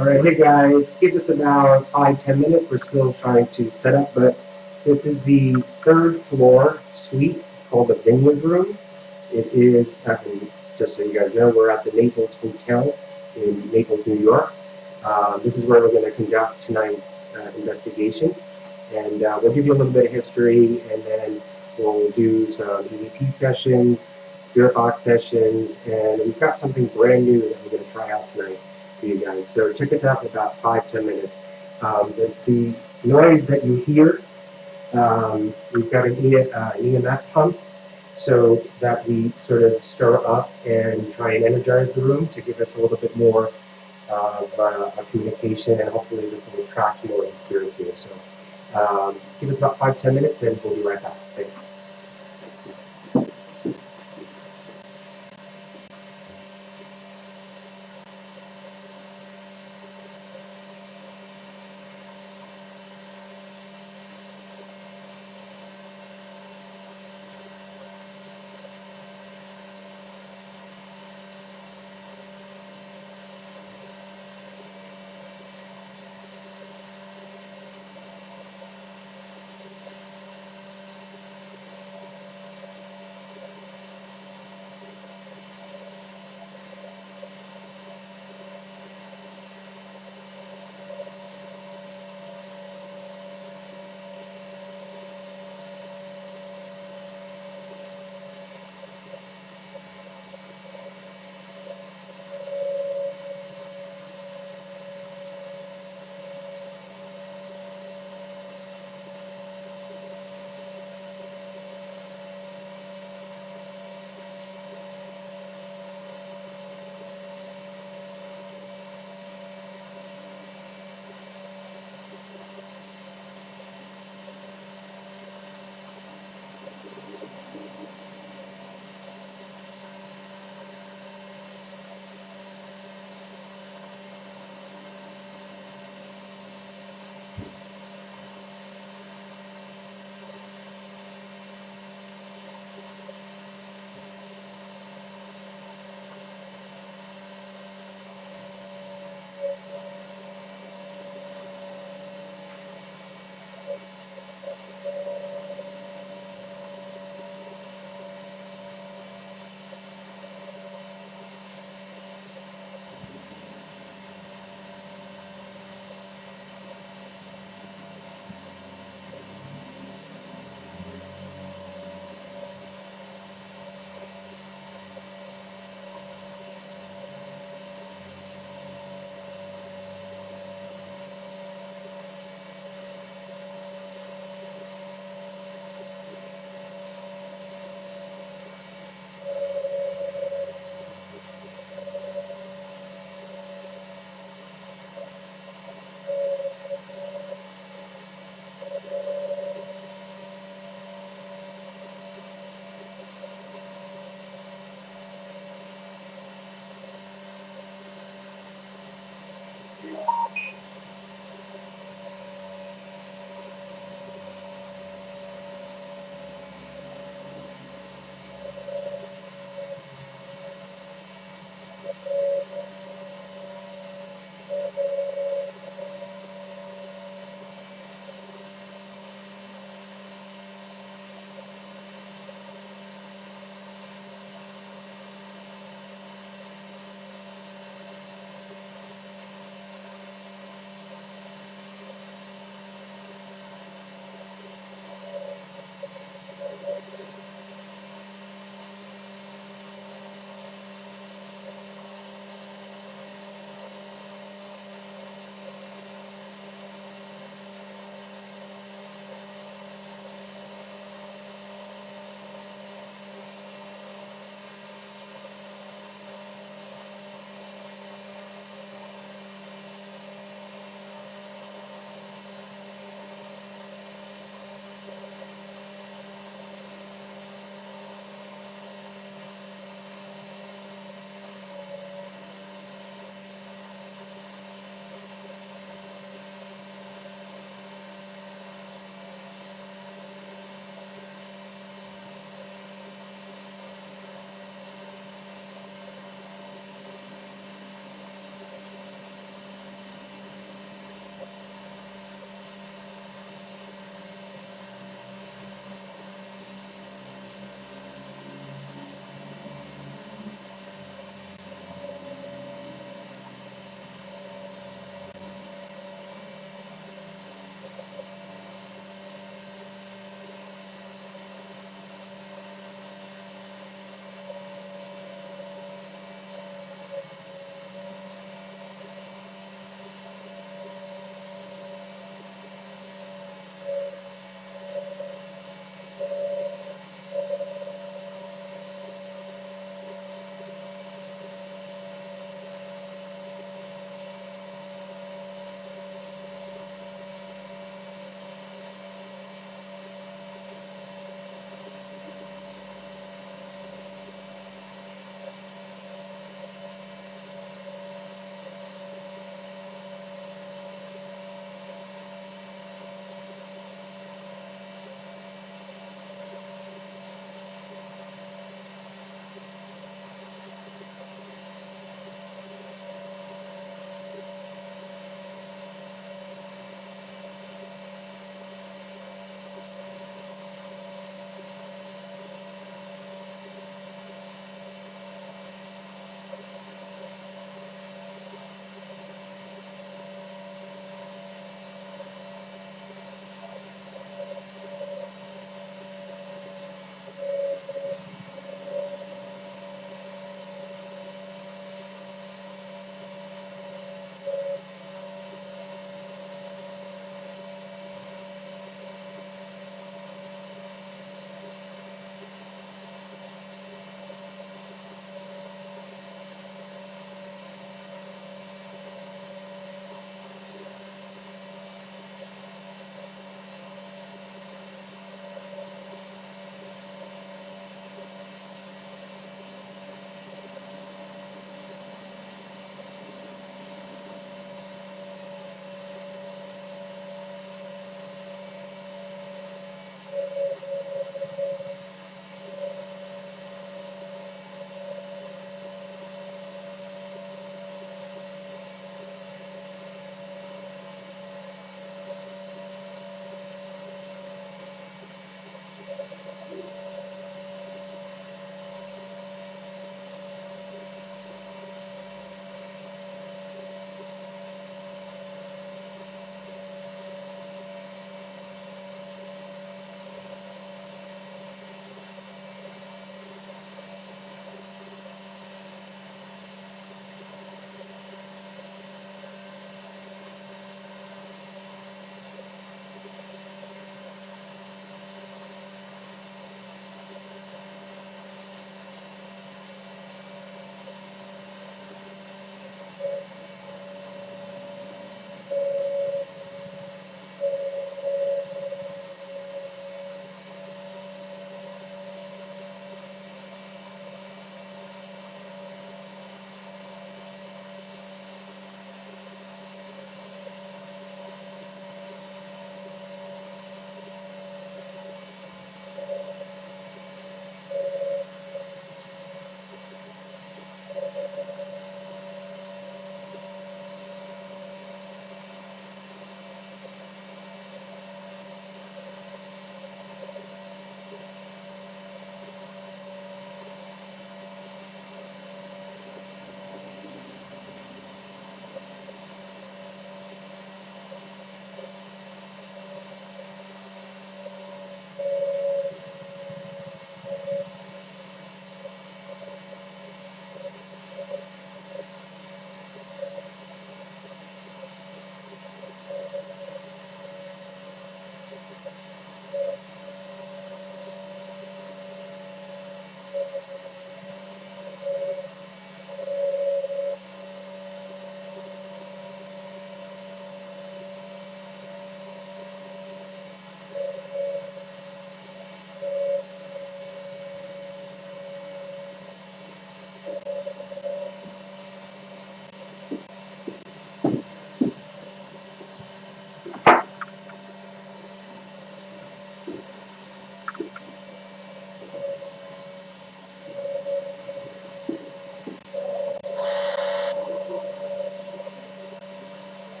All right, hey guys, give us about 5-10 minutes. We're still trying to set up, but this is the third floor suite. It's called the Vineyard Room. It is, just so you guys know, we're at the Naples Hotel in Naples, New York. This is where we're going to conduct tonight's investigation, and we'll give you a little bit of history, and then we'll do some EVP sessions, spirit box sessions, and we've got something brand new that we're going to try out tonight for you guys. So check us out in about 5-10 minutes. The noise that you hear, we've got an EMF pump so that we sort of stir up and try and energize the room to give us a little bit more of a communication, and hopefully this will attract more of the spirits here. So give us about 5-10 minutes, and we'll be right back. Thanks.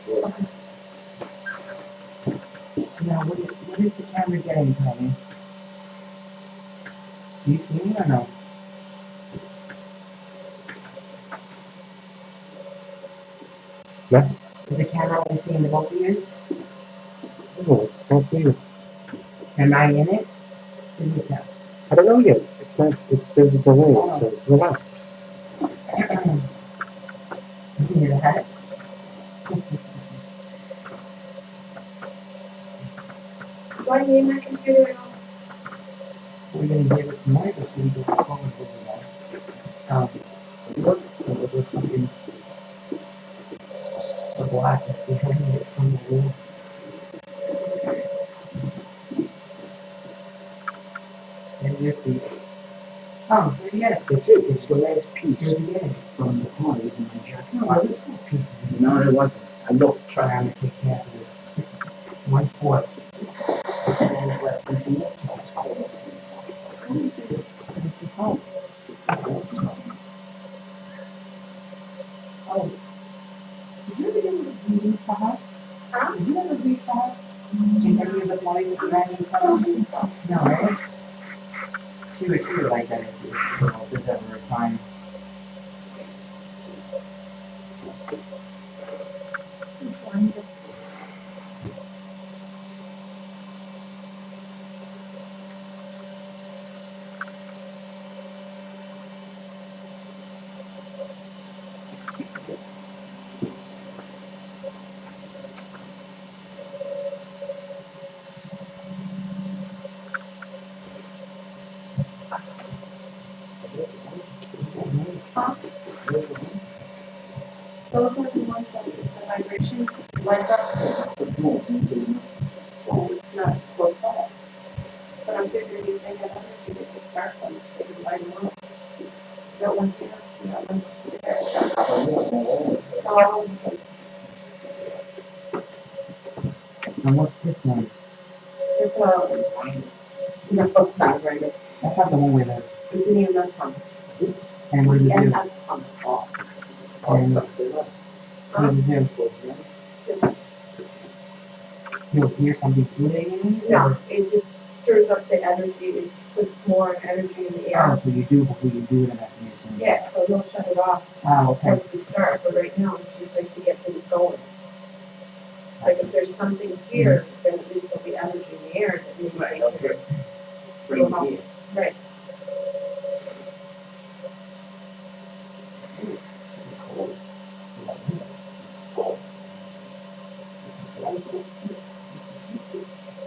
Okay. So now, what is the camera getting, Tommy? Do you see me or no? Yeah. Is the camera only seeing the both ears? Oh, it's not you. Am I in it? See the camera. I don't know yet. It's not. There's a delay. So relax. You hear that? Do I need my computer at all? We're gonna hear this noise or should we just record over that? Look, there's something black behind it from the wall. There's your seat. Oh, where'd you get it? That's it. This is the last piece Where'd you get it? from the car. It was in my jacket. No, there's 4 pieces in No, there wasn't. I looked. Try Trust to me. take care of it. 1/4. It's cold. Oh. Oh. Did you ever do read for her? Huh? Did you ever read for her? In any of the boys that you had in I don't think summer? so. No, right? She would like that if there's ever a time. Huh? Those are the ones that the vibration lights up. Well, it's not close by. But I'm figuring if they have energy, they could start them. They could light them up. You got one here, you got one there. They're all over the place. And what's this noise? It's no, it's not right. That's not the one with the, It's an EMF pump. and what does it do? EMF pump. And what does it do? You'll hear something floating in it? No, it just stirs up the energy. It puts more energy in the Oh, air. so you do before you do the destination? Yeah, so they'll shut it off Oh, okay. once we start. But right now, it's just like to get things going. Like if there's something here, then at least there'll be energy in the air that maybe Right, they can. Bring it here. Right.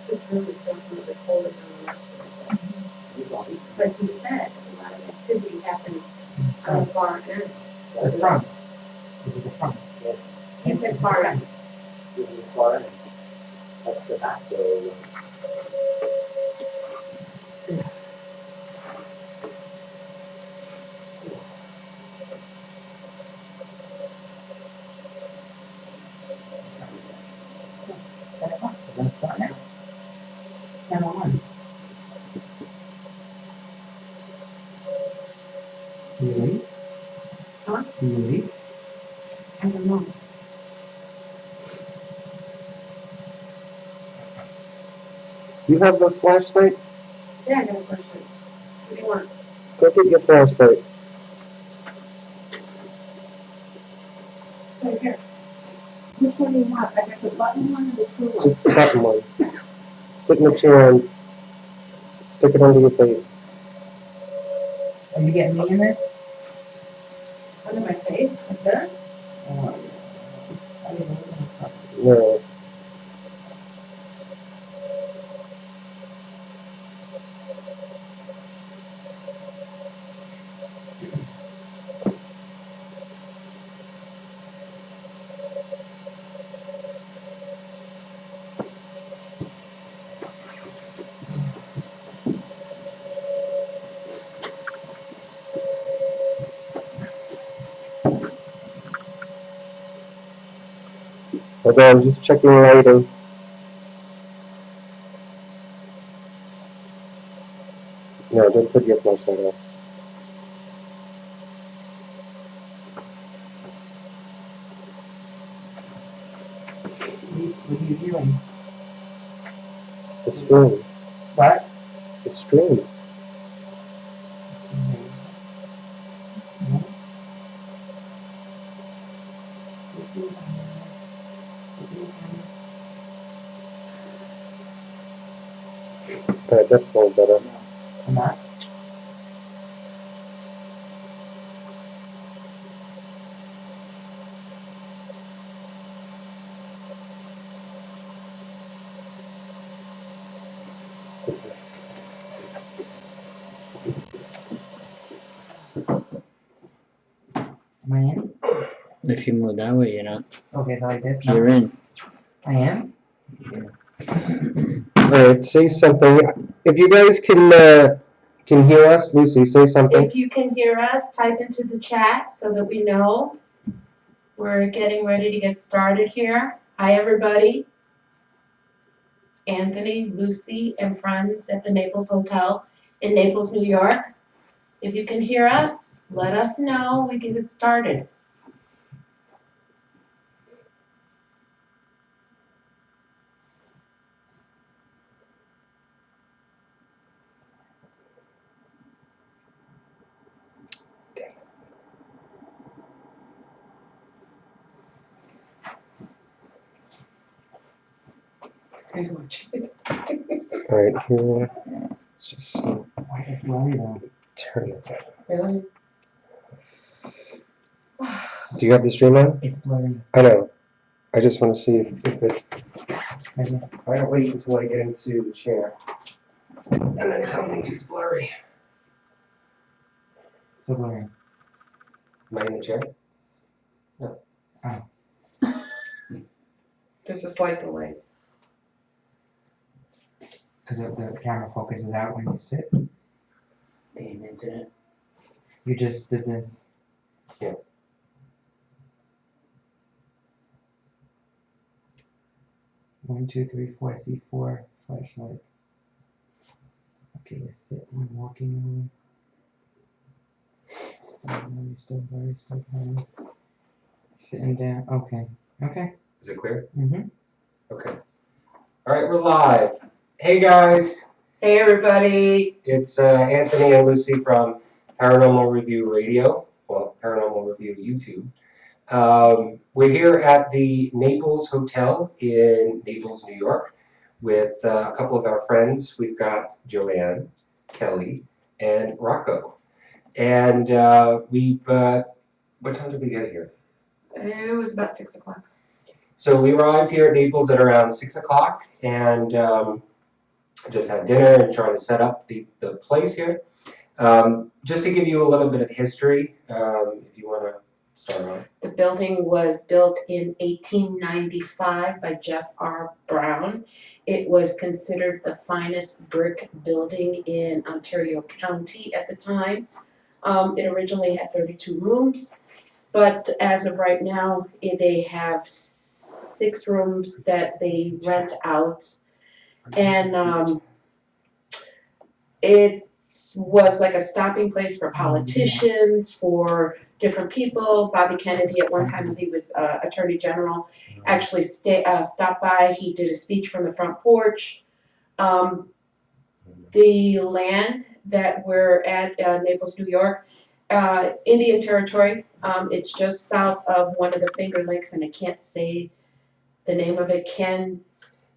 This room is definitely colder than the rest of the place. But he said a lot of activity happens on the far end. The front. This is the front. Yes. He said far end. This is the far end. That's the back door. Is that start now? 10:01. Do you leave? Huh? Do you leave? I don't know. You have the flashlight? Yeah, I got a question. What do you want? Go get your flashlight. So here. Which one do you want? I got the button one or the screw one? Just the button one. Sit in the chair and stick it under your face. Are you getting me in this? Under my face, like this? I don't know. That's not- No. Hold on, just checking lighting. No, don't put your flashlight on. What are you doing? The stream. What? The stream. No? Alright, that's going better. I'm not. Am I in? If you move that way, you're not. Okay, like this. You're in. I am? Alright, say something. If you guys can hear us, Lucy, say something. If you can hear us, type into the chat so that we know. We're getting ready to get started here. Hi, everybody. It's Anthony, Lucy, and friends at the Naples Hotel in Naples, New York. If you can hear us, let us know. We can get started. Alright, here. Let's just see. Why is blurry though? Turn it. Really? Do you have the stream on? It's blurry. I know. I just want to see if it. Maybe. I'll wait until I get into the chair. And then tell me if it's blurry. So blurry. Am I in the chair? There's a slight delay. Because the camera focuses out when you sit. Damn internet. You just did this. Yeah. One, two, three, four. I see 4 flashlights. Okay, you sit. I'm walking over. Still blurry. Sitting down. Okay. Okay. Is it clear? Mm-hmm. Okay. Alright, we're live. Hey guys, Hey, everybody. it's Anthony and Lucy from Paranormal Review Radio, well, Paranormal Review YouTube. We're here at the Naples Hotel in Naples, New York, with a couple of our friends. We've got Joanne, Kelly, and Rocco. And what time did we get here? It was about 6 o'clock. So we arrived here at Naples at around 6 o'clock and just had dinner and trying to set up the place here. Just to give you a little bit of history, if you want to start on. The building was built in 1895 by Jeff R. Brown. It was considered the finest brick building in Ontario County at the time. It originally had 32 rooms, but as of right now, they have 6 rooms that they rent out. And it was like a stopping place for politicians, for different people. Bobby Kennedy, at one time when he was Attorney General, actually stopped by. He did a speech from the front porch. The land that we're at, Naples, New York, Indian Territory. It's just south of one of the Finger Lakes, and I can't say the name of it.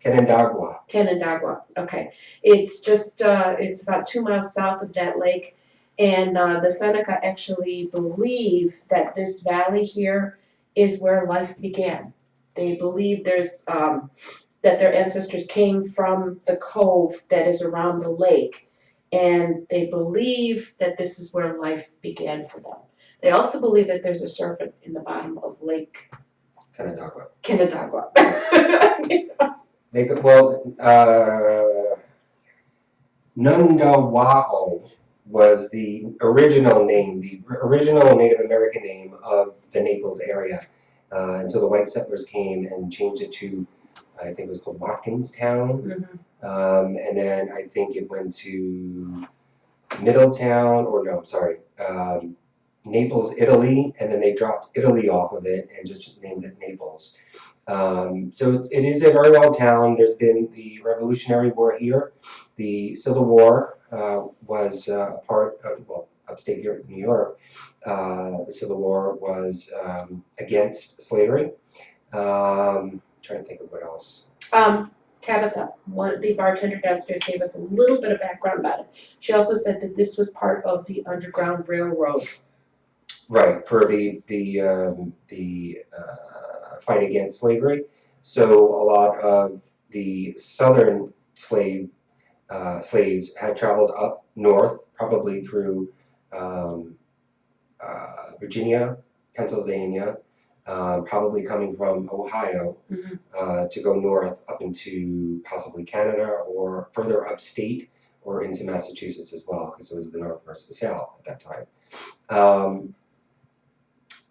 Canandaigua. Okay. It's just, it's about 2 miles south of that lake. And the Seneca actually believe that this valley here is where life began. They believe there's, that their ancestors came from the cove that is around the lake. And they believe that this is where life began for them. They also believe that there's a serpent in the bottom of Lake Canandaigua. Nundawao was the original name, the original Native American name of the Naples area, until the white settlers came and changed it to, I think it was called Watkinstown, and then I think it went to Middletown, Naples, Italy, and then they dropped Italy off of it and just named it Naples. So it is a very old town. There's been the Revolutionary War here. The Civil War was a part of, well, upstate New York. The Civil War was against slavery. Trying to think of what else. Tabitha, the bartender downstairs, gave us a little bit of background about it. She also said that this was part of the Underground Railroad. Right, for the fight against slavery. So a lot of the southern slaves had traveled up north, probably through Virginia, Pennsylvania, probably coming from Ohio, to go north up into possibly Canada or further upstate or into Massachusetts as well, because it was the north versus the south at that time.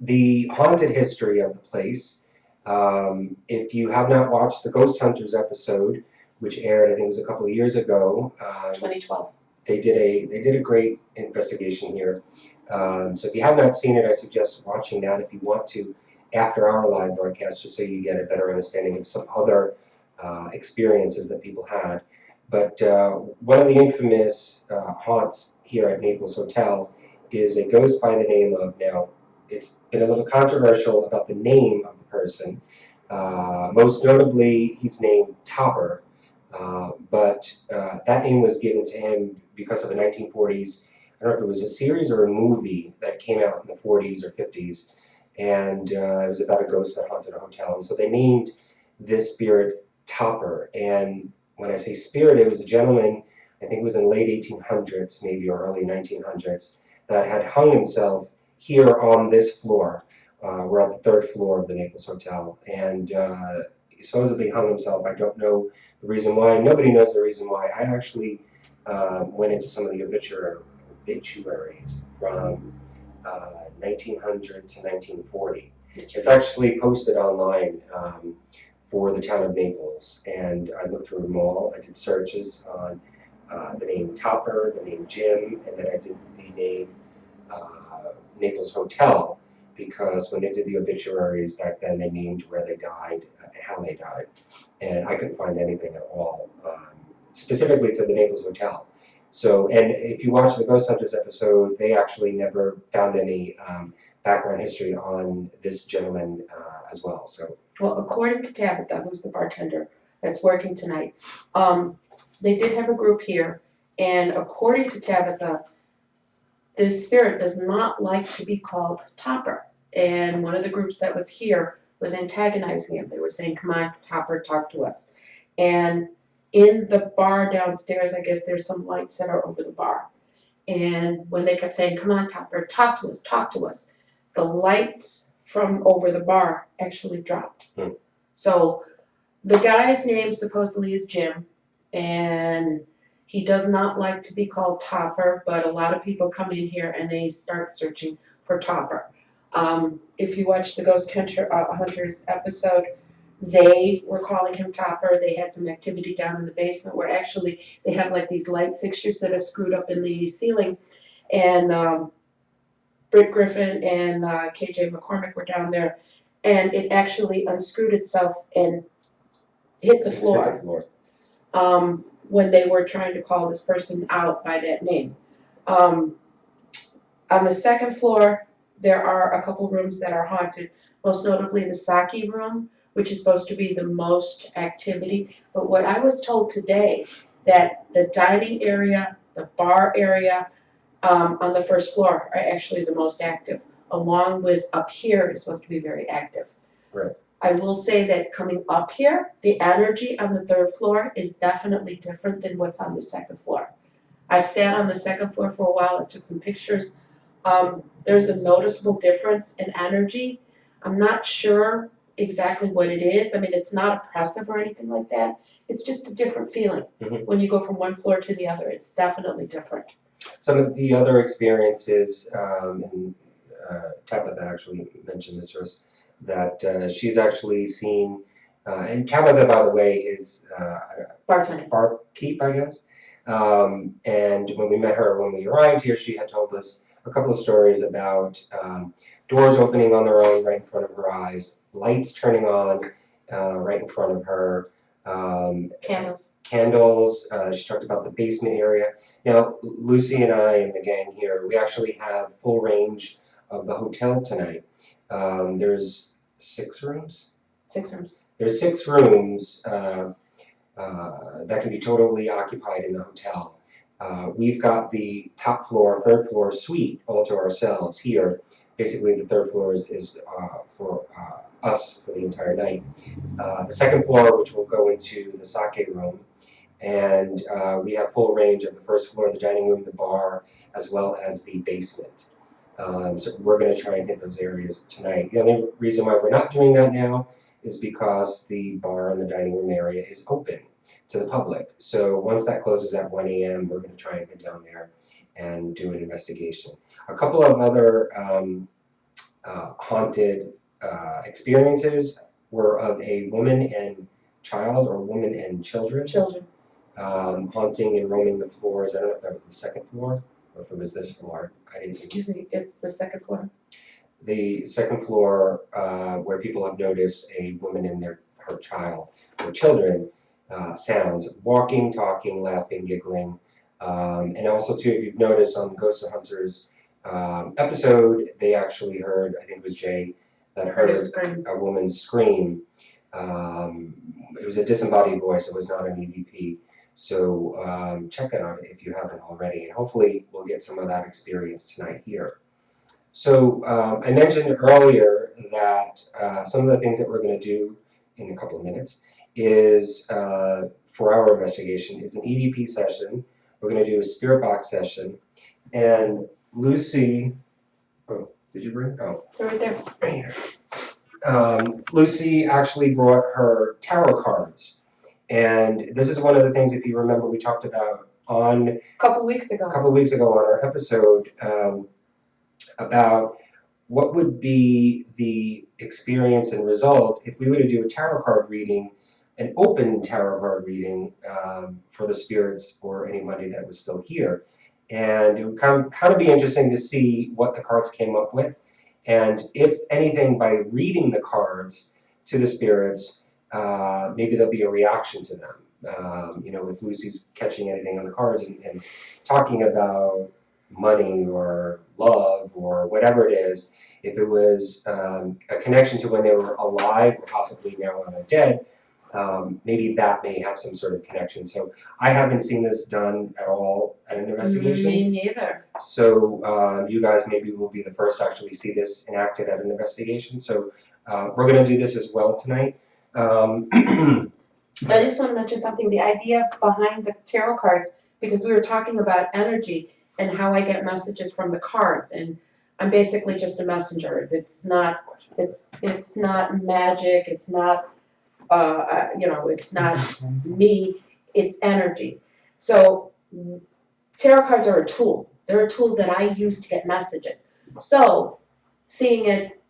The haunted history of the place, if you have not watched the Ghost Hunters episode, which aired, I think it was a couple of years ago, 2012. They did a great investigation here. So if you have not seen it, I suggest watching that if you want to after our live broadcast, just so you get a better understanding of some other experiences that people had. But one of the infamous haunts here at Naples Hotel is a ghost by the name of, now it's been a little controversial about the name of the person. Most notably, he's named Topper. But that name was given to him because of the 1940s. I don't know if it was a series or a movie that came out in the 40s or 50s, and it was about a ghost that haunted a hotel. And so they named this spirit Topper. And when I say spirit, it was a gentleman, I think it was in the late 1800s, maybe, or early 1900s, that had hung himself here on this floor. We're on the third floor of the Naples Hotel, and he supposedly hung himself. I don't know the reason why. Nobody knows the reason why. I actually went into some of the obituaries from 1900 to 1940. It's actually posted online for the town of Naples, and I looked through them all. I did searches on the name Topper, the name Jim, and then I did the name Naples Hotel, because when they did the obituaries back then, they named where they died and how they died. And I couldn't find anything at all, specifically to the Naples Hotel. So, and if you watch the Ghost Hunters episode, they actually never found any background history on this gentleman as well. So, well, according to Tabitha, who's the bartender that's working tonight, they did have a group here, and according to Tabitha, this spirit does not like to be called Topper. And one of the groups that was here was antagonizing him. They were saying, "Come on, Topper, talk to us." And in the bar downstairs, I guess there's some lights that are over the bar. And when they kept saying, "Come on, Topper, talk to us," the lights from over the bar actually dropped. So the guy's name supposedly is Jim, and he does not like to be called Topper, but a lot of people come in here and they start searching for Topper. If you watch the Ghost Hunters episode, they were calling him Topper. They had some activity down in the basement where actually they have like these light fixtures that are screwed up in the ceiling. And Britt Griffin and KJ McCormick were down there, and it actually unscrewed itself and hit the floor. When they were trying to call this person out by that name. On the second floor, there are a couple rooms that are haunted, most notably the sake room, which is supposed to be the most activity. But what I was told today, that the dining area, the bar area on the first floor are actually the most active, along with up here is supposed to be very active. right. I will say that coming up here, the energy on the third floor is definitely different than what's on the second floor. I've sat on the second floor for a while, I took some pictures. There's a noticeable difference in energy. I'm not sure exactly what it is. I mean, it's not oppressive or anything like that. It's just a different feeling. When you go from one floor to the other, it's definitely different. Some of the other experiences, and Tabitha actually mentioned this to us, that she's actually seen, and Tabitha, by the way, is Bartending. barkeep, I guess. And when we met her, when we arrived here, she had told us a couple of stories about doors opening on their own right in front of her eyes, lights turning on, right in front of her. Candles. Candles. She talked about the basement area. Now, Lucy and I and the gang here, we actually have full range of the hotel tonight. There's 6 rooms? 6 rooms. There's 6 rooms that can be totally occupied in the hotel. We've got the top floor, 3rd floor suite all to ourselves here. Basically, the 3rd floor is for us for the entire night. The 2nd floor, which will go into the sake room, and we have full range of the 1st floor, the dining room, the bar, as well as the basement. So we're going to try and hit those areas tonight. The only reason why we're not doing that now is because the bar and the dining room area is open to the public. So once that closes at 1 a.m., we're going to try and get down there and do an investigation. A couple of other haunted experiences were of a woman and child, or woman and children. Haunting and roaming the floors. I don't know if that was the 2nd floor or if it was this floor. I didn't. Excuse me, it's the 2nd floor. The 2nd floor, where people have noticed a woman and her child or children, sounds, walking, talking, laughing, giggling, and also too, if you've noticed on the Ghost of Hunters episode, they actually heard, I think it was Jay, that heard a woman scream. It was a disembodied voice, it was not an EVP. So check that out if you haven't already, and hopefully we'll get some of that experience tonight here. So I mentioned earlier that some of the things that we're going to do in a couple of minutes is, for our investigation, is an EVP session. We're going to do a spirit box session, and Lucy, oh, did you bring? Oh, They're right there. Right here. Lucy actually brought her tarot cards, and this is one of the things, if you remember, we talked about on A couple weeks ago on our episode about what would be the experience and result if we were to do a tarot card reading, an open tarot card reading for the spirits or anybody that was still here. And it would kind of be interesting to see what the cards came up with. And if anything, by reading the cards to the spirits, maybe there'll be a reaction to them. You know, if Lucy's catching anything on the cards and talking about money or love or whatever it is, if it was a connection to when they were alive or possibly now when they're dead, maybe that may have some sort of connection. So I haven't seen this done at all at an investigation. Me neither. So you guys maybe will be the first to actually see this enacted at an investigation. So we're going to do this as well tonight. I just want to mention something. The idea behind the tarot cards, because we were talking about energy and how I get messages from the cards, and I'm basically just a messenger. It's not magic. It's not it's not me. It's energy. So tarot cards are a tool. They're a tool that I use to get messages. So seeing it,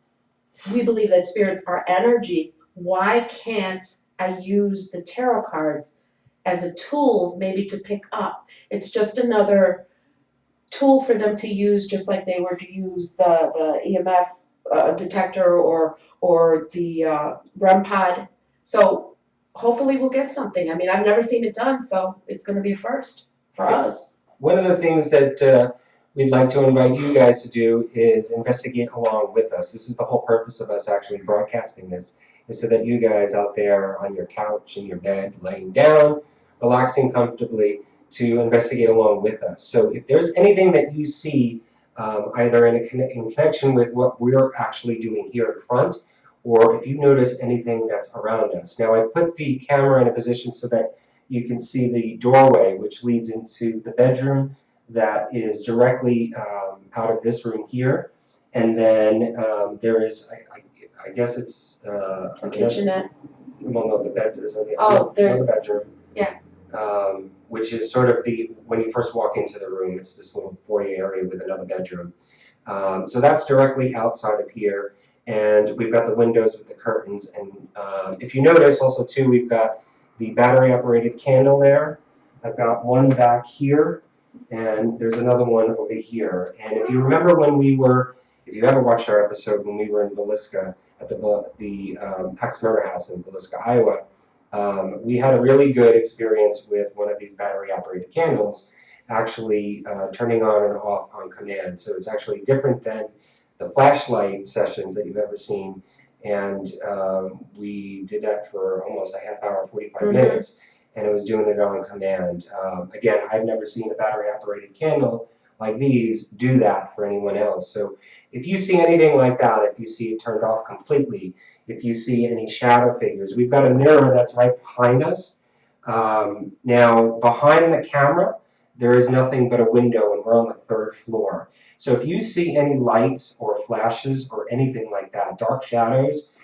we believe that spirits are energy. Why can't I use the tarot cards as a tool maybe to pick up? It's just another tool for them to use, just like they were to use the EMF detector or the REM pod. So hopefully we'll get something. I mean, I've never seen it done, so it's going to be a first for us. One of the things that we'd like to invite you guys to do is investigate along with us. This is the whole purpose of us actually broadcasting this, is so that you guys out there on your couch, in your bed, laying down, relaxing comfortably, to investigate along with us. So if there's anything that you see, either in connection with what we're actually doing here in front, or if you notice anything that's around us. Now, I put the camera in a position so that you can see the doorway, which leads into the bedroom that is directly out of this room here. And then there is, I guess it's A kitchenette. Well, no, the bed is there's another bedroom. Yeah. Which is sort of when you first walk into the room, it's this little foyer area with another bedroom. So that's directly outside of here. And we've got the windows with the curtains. And if you notice also too, we've got the battery operated candle there. I've got one back here, and there's another one over here. And if you remember when we were, if you ever watched our episode when we were in Villisca, at the Pax Murder House in Villisca, Iowa. We had a really good experience with one of these battery-operated candles actually turning on and off on command. So it's actually different than the flashlight sessions that you've ever seen. And we did that for almost a half hour, 45 minutes, and it was doing it on command. Again, I've never seen a battery-operated candle like these do that for anyone else. So if you see anything like that, if you see it turned off completely, if you see any shadow figures, we've got a mirror that's right behind us. Now, behind the camera, there is nothing but a window, and we're on the 3rd floor. So if you see any lights or flashes or anything like that, dark shadows,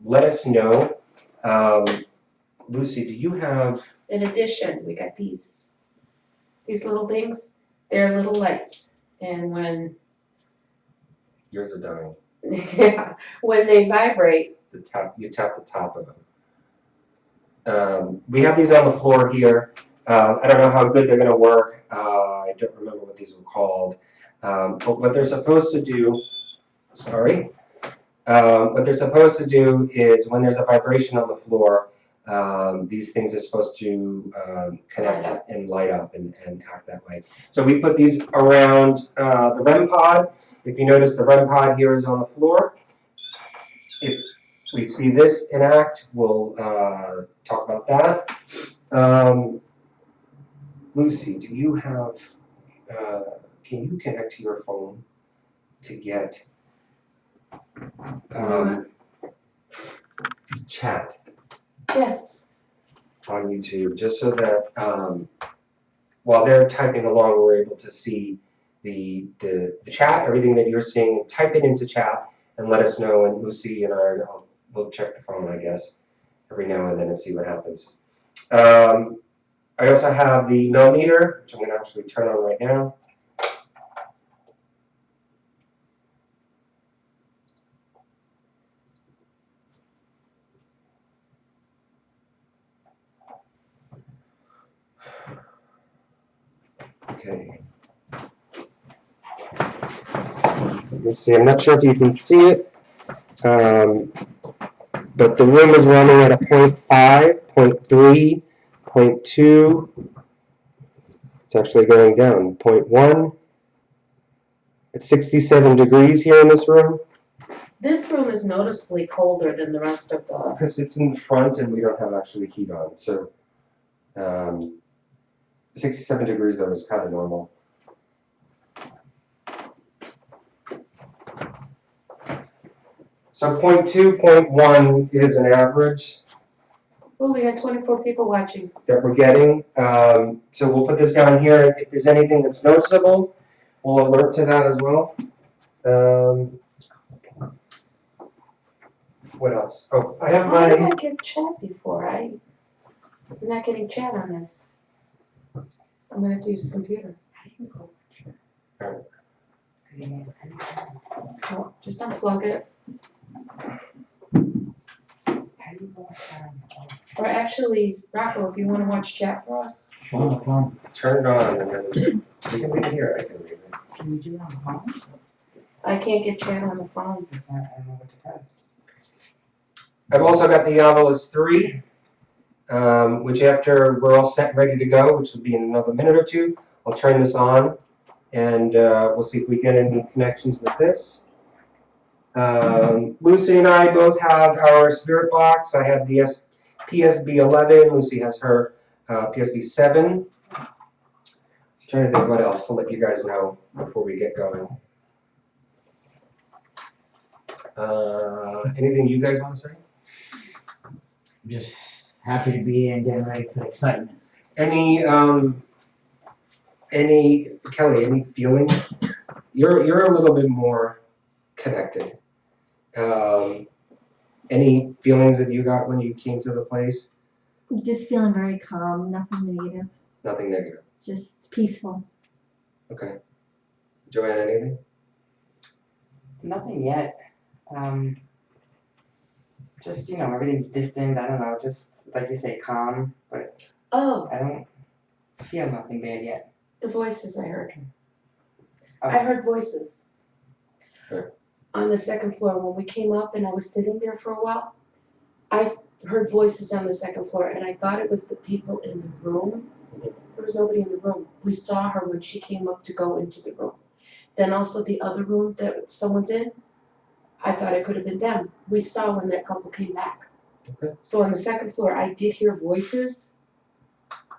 let us know. Lucy, do you have... In addition, we got these little things. They're little lights, and when Yours are dying. when they vibrate, You tap the top of them. We have these on the floor here. I don't know how good they're going to work. I don't remember what these were called. But what they're supposed to do, what they're supposed to do is when there's a vibration on the floor, these things are supposed to connect and light up and act that way. So we put these around the REM pod. If you notice, the REM pod here is on the floor. If we see this enact, we'll talk about that. Lucy, do you have, can you connect to your phone to get chat on YouTube, just so that while they're typing along, we're able to see the chat, everything that you're seeing, type it into chat and let us know, and Lucy and we'll check the phone, I guess, every now and then and see what happens. I also have the millimeter, which I'm going to actually turn on right now. Okay. Let me see. I'm not sure if you can see it, but the room is running at a 0.5, 0.3, 0.2. It's actually going down. 0.1. It's 67 degrees here in this room. this room is noticeably colder than the rest of the. Because it's in front and we don't have actually heat on. So 67 degrees though is kind of normal. So 0.2, 0.1 is an average Oh, we got 24 people watching. that we're getting. So we'll put this down here. If there's anything that's noticeable, we'll alert to that as well. What else? Oh, I have How did my... I get chat before? I'm not getting chat on this. I'm gonna have to use the computer. How do you go watch Alright. it? Oh, just unplug it. How do you go watch that? Or actually, Rocco, if you wanna watch chat for us. On the phone. Turn it on and then we can leave it here. I can leave it. Can you do it on the phone? I can't get chat on the phone. That's why I don't know what to press. I've also got the Avalos 3, which after we're all set and ready to go, which will be in another minute or two, I'll turn this on and we'll see if we get any connections with this. Lucy and I both have our spirit box. I have the PSB 11. Lucy has her PSB 7. I'm trying to think what else to let you guys know before we get going. Anything you guys want to say? Just happy to be here and getting ready for the excitement. Any Kelly, any feelings? You're a little bit more connected. Any feelings that you got when you came to the place? Just feeling very calm, nothing negative, Nothing negative. just peaceful. Okay. Joanne, anything? Nothing yet. Just, everything's distant. I don't know, just like you say, calm, but Oh, I don't feel nothing bad yet. the voices I heard. Oh, I heard voices. on the second floor, when we came up and I was sitting there for a while, I heard voices on the second floor, and I thought it was the people in the room. There was nobody in the room. We saw her when she came up to go into the room. Then also the other room that someone's in, I thought it could have been them. We saw when that couple came back. Okay. So on the second floor, I did hear voices.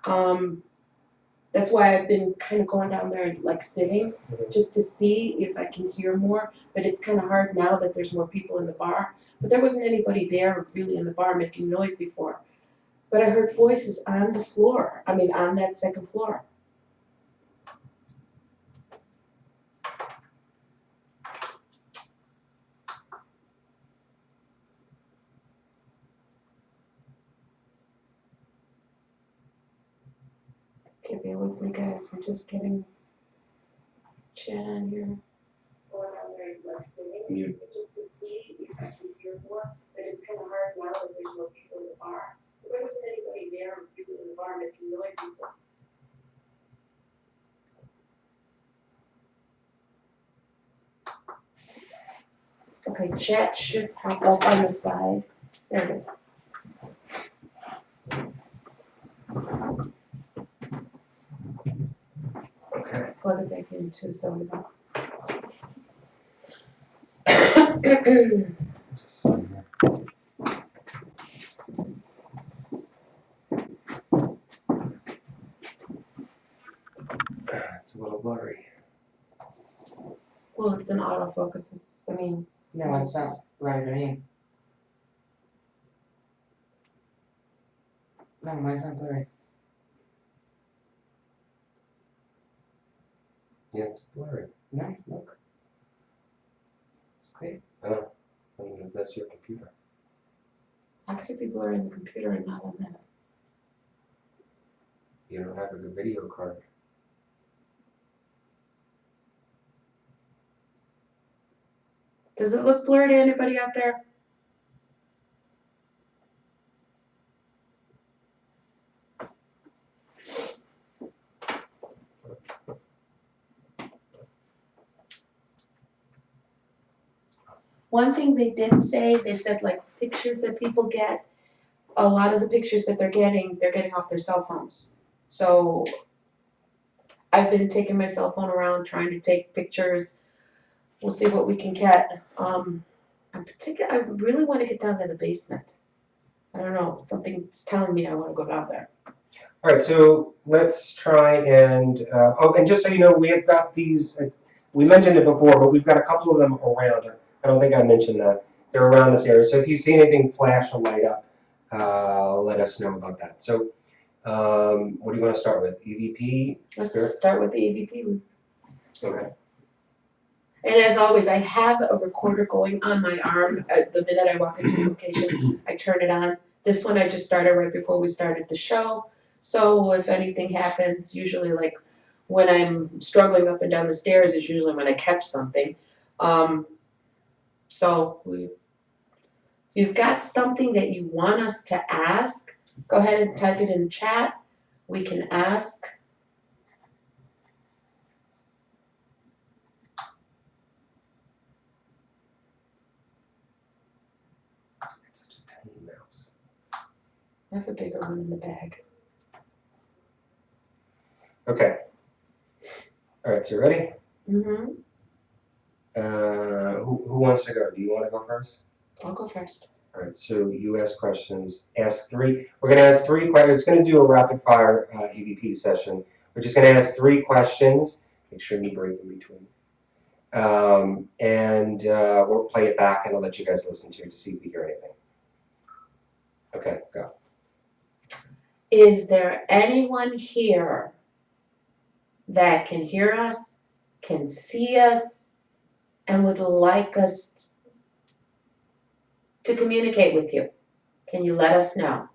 That's why I've been kind of going down there and like sitting just to see if I can hear more. But it's kind of hard now that there's more people in the bar. But there wasn't anybody there really in the bar making noise before. But I heard voices on the floor. I mean, on that second floor. Okay, bear with me, guys. I'm just getting chat on here. Going down there like sitting just to see if I can hear more. But it's kind of hard now that there's no people in the bar. There wasn't anybody there or people in the bar making noise before. Okay, chat should pop up on the side. There it is. Okay. Plug it back in too, so we don't. Just so here. It's a little blurry. Well, it's an autofocus. I mean, No, it's not right to me. No, mine's not blurry. Yeah, it's blurry. No, look. It's clear. Oh, I mean, if that's your computer. how could it be blurry on the computer and not on that? You don't have a good video card. Does it look blurry to anybody out there? One thing they did say, they said like pictures that people get, a lot of the pictures that they're getting off their cell phones. So I've been taking my cell phone around trying to take pictures. We'll see what we can get. I really want to get down to the basement. I don't know, something's telling me I want to go down there. All right, so let's try and, oh, and just so you know, we have got these, we mentioned it before, but we've got a couple of them around. I don't think I mentioned that. They're around this area. So if you see anything flash or light up, let us know about that. So what do you want to start with? EVP? Let's start with the EVP. Okay. And as always, I have a recorder going on my arm. The minute I walk into a location, I turn it on. This one I just started right before we started the show. So if anything happens, usually like when I'm struggling up and down the stairs is usually when I catch something. You've got something that you want us to ask, go ahead and type it in chat. We can ask. Such a tiny mouse. I have a bigger one in the bag. Okay. All right, so ready? Mm-hmm. Who wants to go? Do you want to go first? I'll go first. All right, so you ask questions. Ask three. We're going to ask three questions. It's going to do a rapid fire EVP session. We're just going to ask three questions. Make sure you break in between. And we'll play it back and I'll let you guys listen to it to see if we hear anything. Okay, go. Is there anyone here that can hear us, can see us, and would like us to communicate with you? Can you let us know?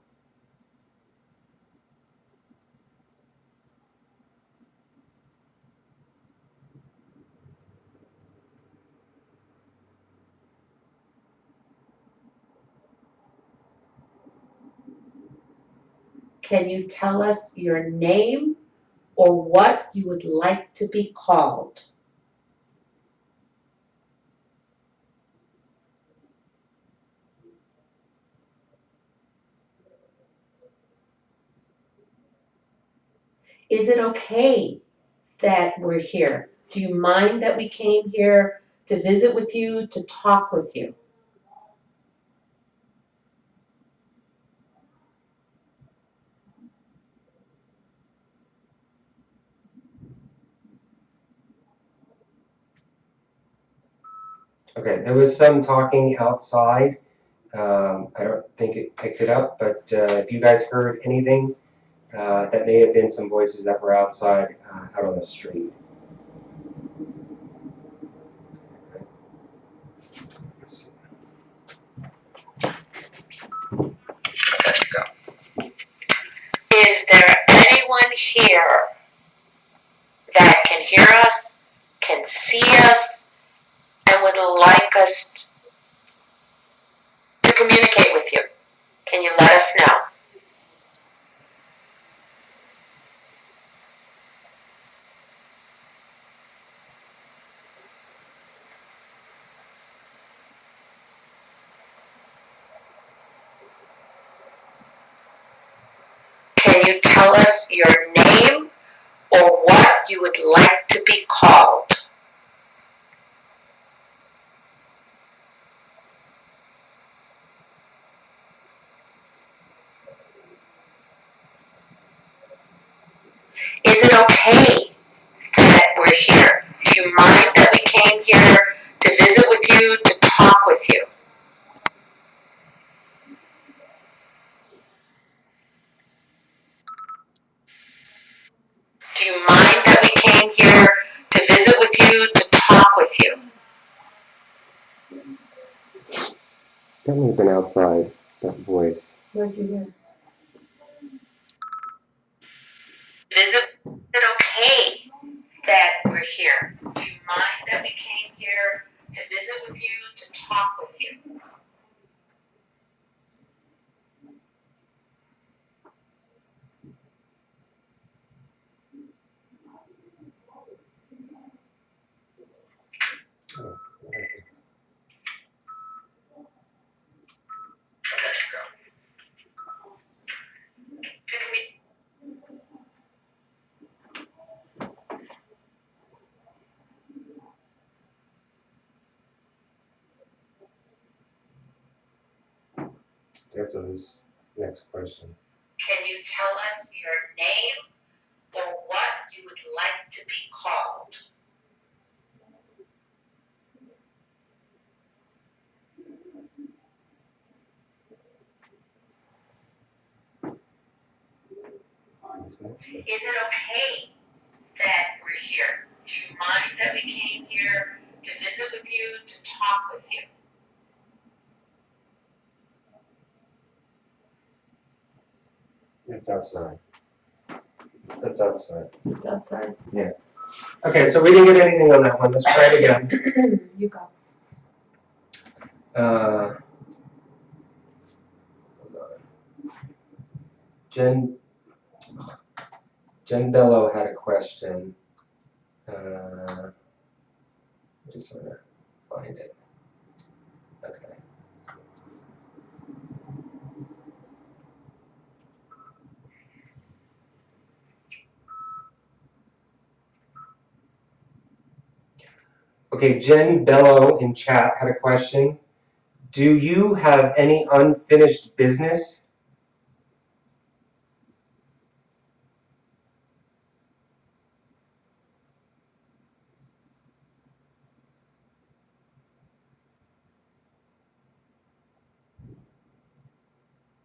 Can you tell us your name or what you would like to be called? Is it okay that we're here? Do you mind that we came here to visit with you, to talk with you? Okay, there was some talking outside. I don't think it picked it up, but if you guys heard anything, that may have been some voices that were outside, out on the street. Is there anyone here that can hear us, can see us, and would like us to communicate with you? Can you let us know? Can you tell us your name or what you would like to be called? Is it okay that we're here? Do you mind that we came here to visit with you, to talk with you? Do you mind that we came here to visit with you, to talk with you? That may have been outside, that voice. What did you hear? Is it okay that we're here? Do you mind that we came here to visit with you, to talk with you? After this next question. Can you tell us your name or what you would like to be called? Is it okay that we're here? Do you mind that we came here to visit with you, to talk with you? It's outside. That's outside. It's outside. Yeah. Okay, so we didn't get anything on that one. Let's try it again. You go. Jen Bello had a question. I just want to find it. Okay. Okay, Jen Bello in chat had a question. Do you have any unfinished business?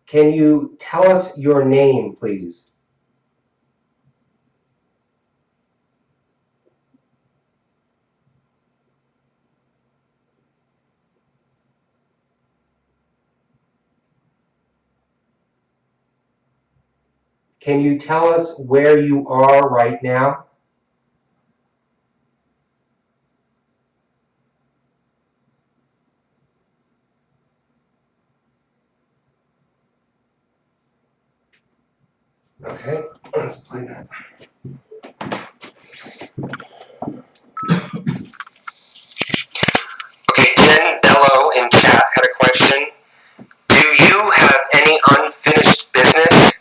Can you tell us your name, please? Can you tell us where you are right now? Okay, let's play that. Okay, Jen Bello in chat had a question. Do you have any unfinished business?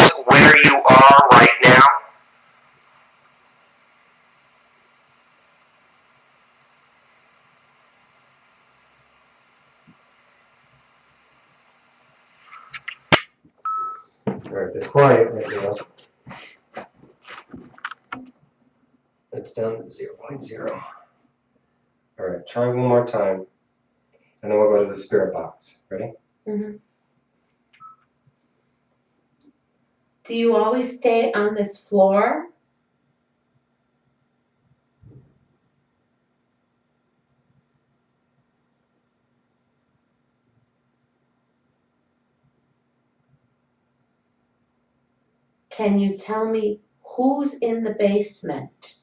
us where you are right now? Alright, they're quiet right now. It's down to 0.0. Alright, try one more time. And then we'll go to the spirit box. Ready? Mm-hmm. Do you always stay on this floor? Can you tell me who's in the basement?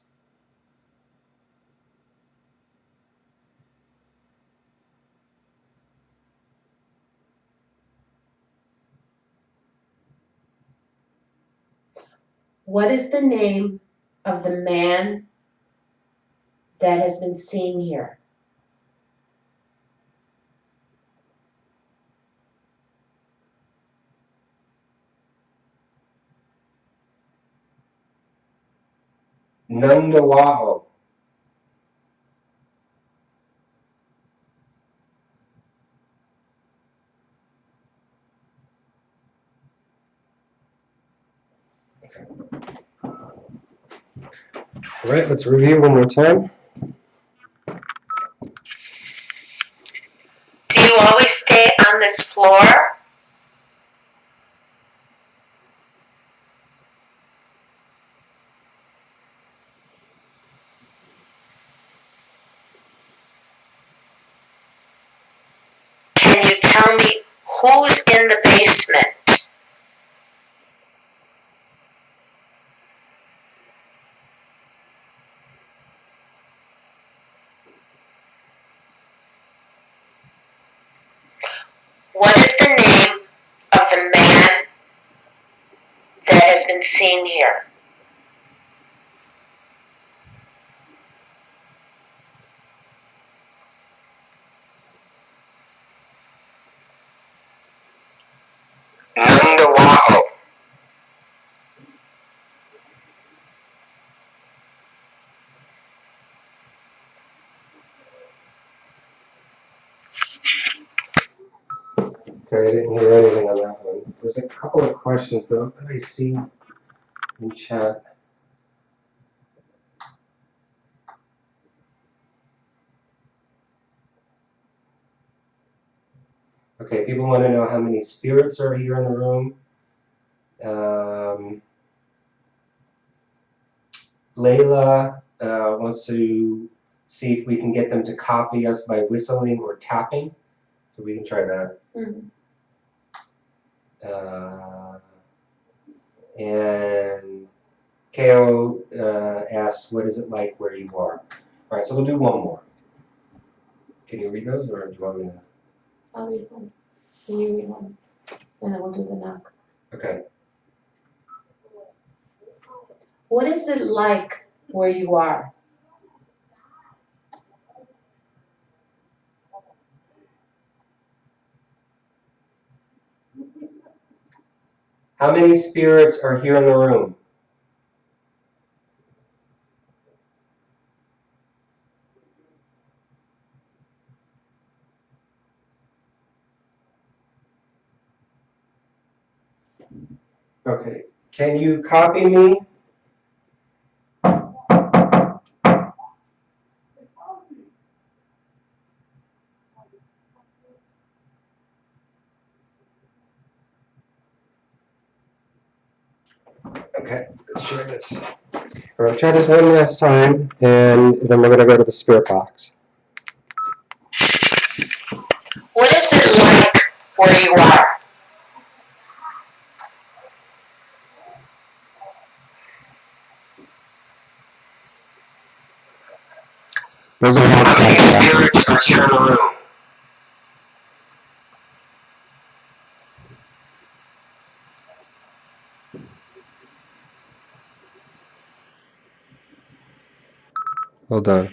What is the name of the man that has been seen here? Nandawaho. Alright, let's review one more time. Do you always stay on this floor? Can you tell me who's in the basement? What is the name of the man that has been seen here? Nandawaho. Okay, I didn't hear anything on that one. There's a couple of questions though that I see in chat. Okay, people want to know how many spirits are here in the room. Layla wants to see if we can get them to copy us by whistling or tapping. So we can try that. Mhm. And Ko asks, what is it like where you are? All right, so we'll do one more. Can you read those, or do you want me to? I'll read one. Can you read one? And then we'll do the knock. Okay. What is it like where you are? How many spirits are here in the room? Okay. Can you copy me? Okay, let's try this. All right, try this one last time, and then we're going to go to the spirit box. What is it like where you are? Those are How many spirits are here in the room? Hold on.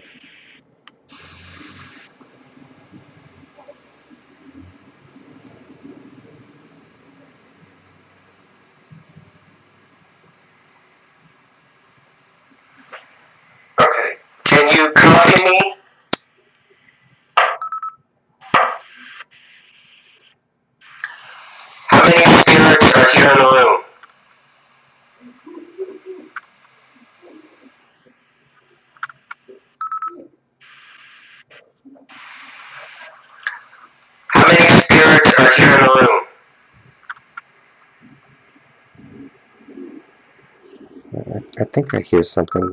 spirits are here in the room? How many spirits are here in the room? I think I hear something.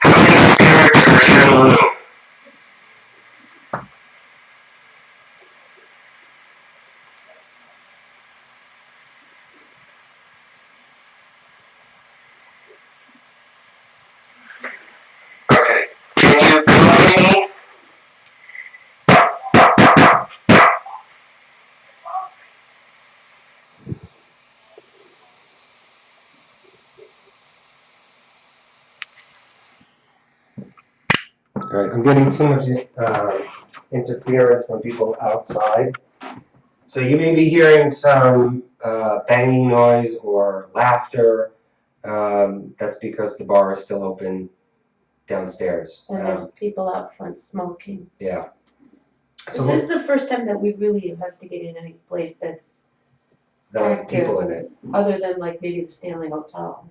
How many spirits are here in the room? Okay. Can you copy me? All right, I'm getting too much interference from people outside. So you may be hearing some banging noise or laughter. That's because the bar is still open downstairs. And there's people out front smoking. Yeah. This So is the first time that we've really investigated any place that's that has people in it. other than like maybe the Stanley Hotel.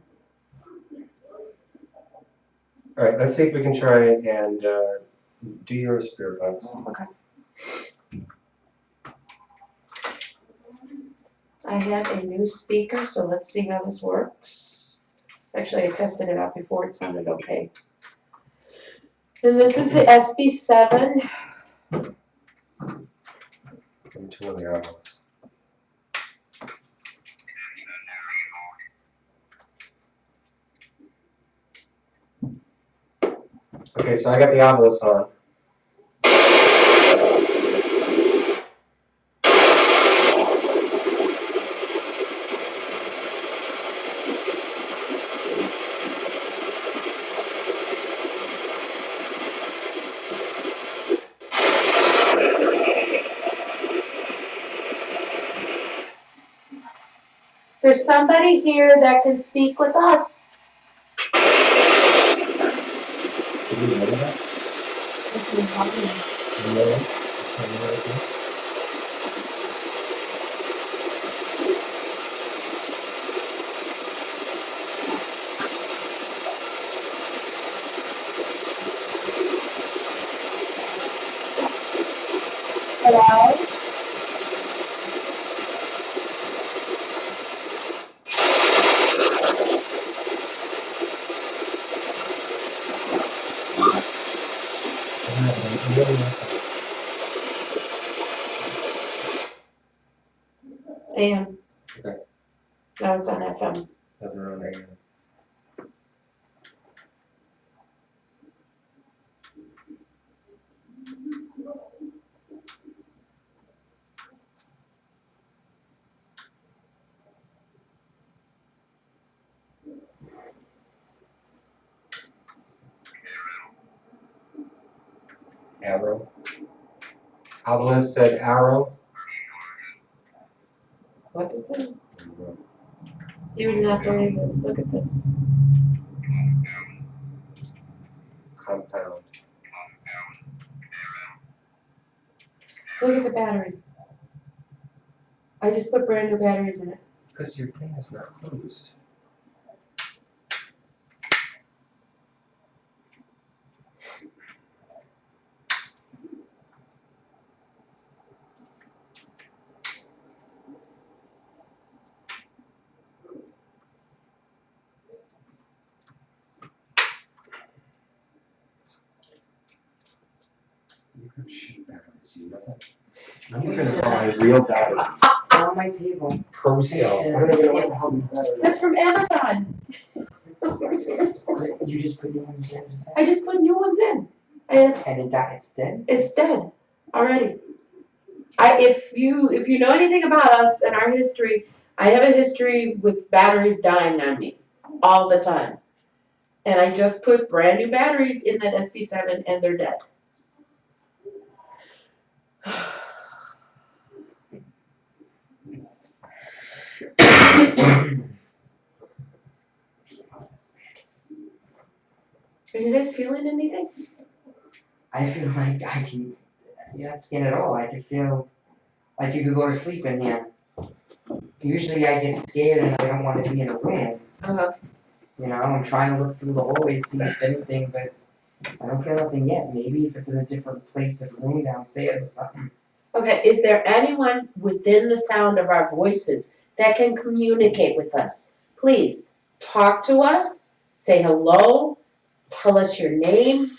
All right, let's see if we can try and do your spirit box. Okay. I have a new speaker, so let's see how this works. Actually, I tested it out before, it sounded okay. And this is the SB7. Give me two of the hours. Okay, so I got the obelisk on. Is there somebody here that can speak with us? Did you know that? Hello? AM. Okay. No, it's on FM. Never on AM. Arrow. Obelisk said arrow. What's it say? You would not believe this. Look at this. Compound. Look at the battery. I just put brand new batteries in it. Because your thing is not closed. You have shit batteries, you know that? I'm gonna buy real batteries. They're on my table. Pro sale. I don't even know what the hell these batteries are. That's from Amazon. You just put new ones in, just I just put new ones in. And and it died. It's dead. it's dead already. If you know anything about us and our history, I have a history with batteries dying on me all the time. And I just put brand new batteries in that SB7 and they're dead. Are you guys feeling anything? I feel like I can, you're not scared at all. I can feel like you could go to sleep in here. Usually I get scared and I don't want to be in a room. Uh-huh. You know, I'm trying to look through the hallway to see if anything, but I don't feel nothing yet. Maybe if it's in a different place, different room downstairs or something. Okay, is there anyone within the sound of our voices that can communicate with us? Please, talk to us, say hello, tell us your name.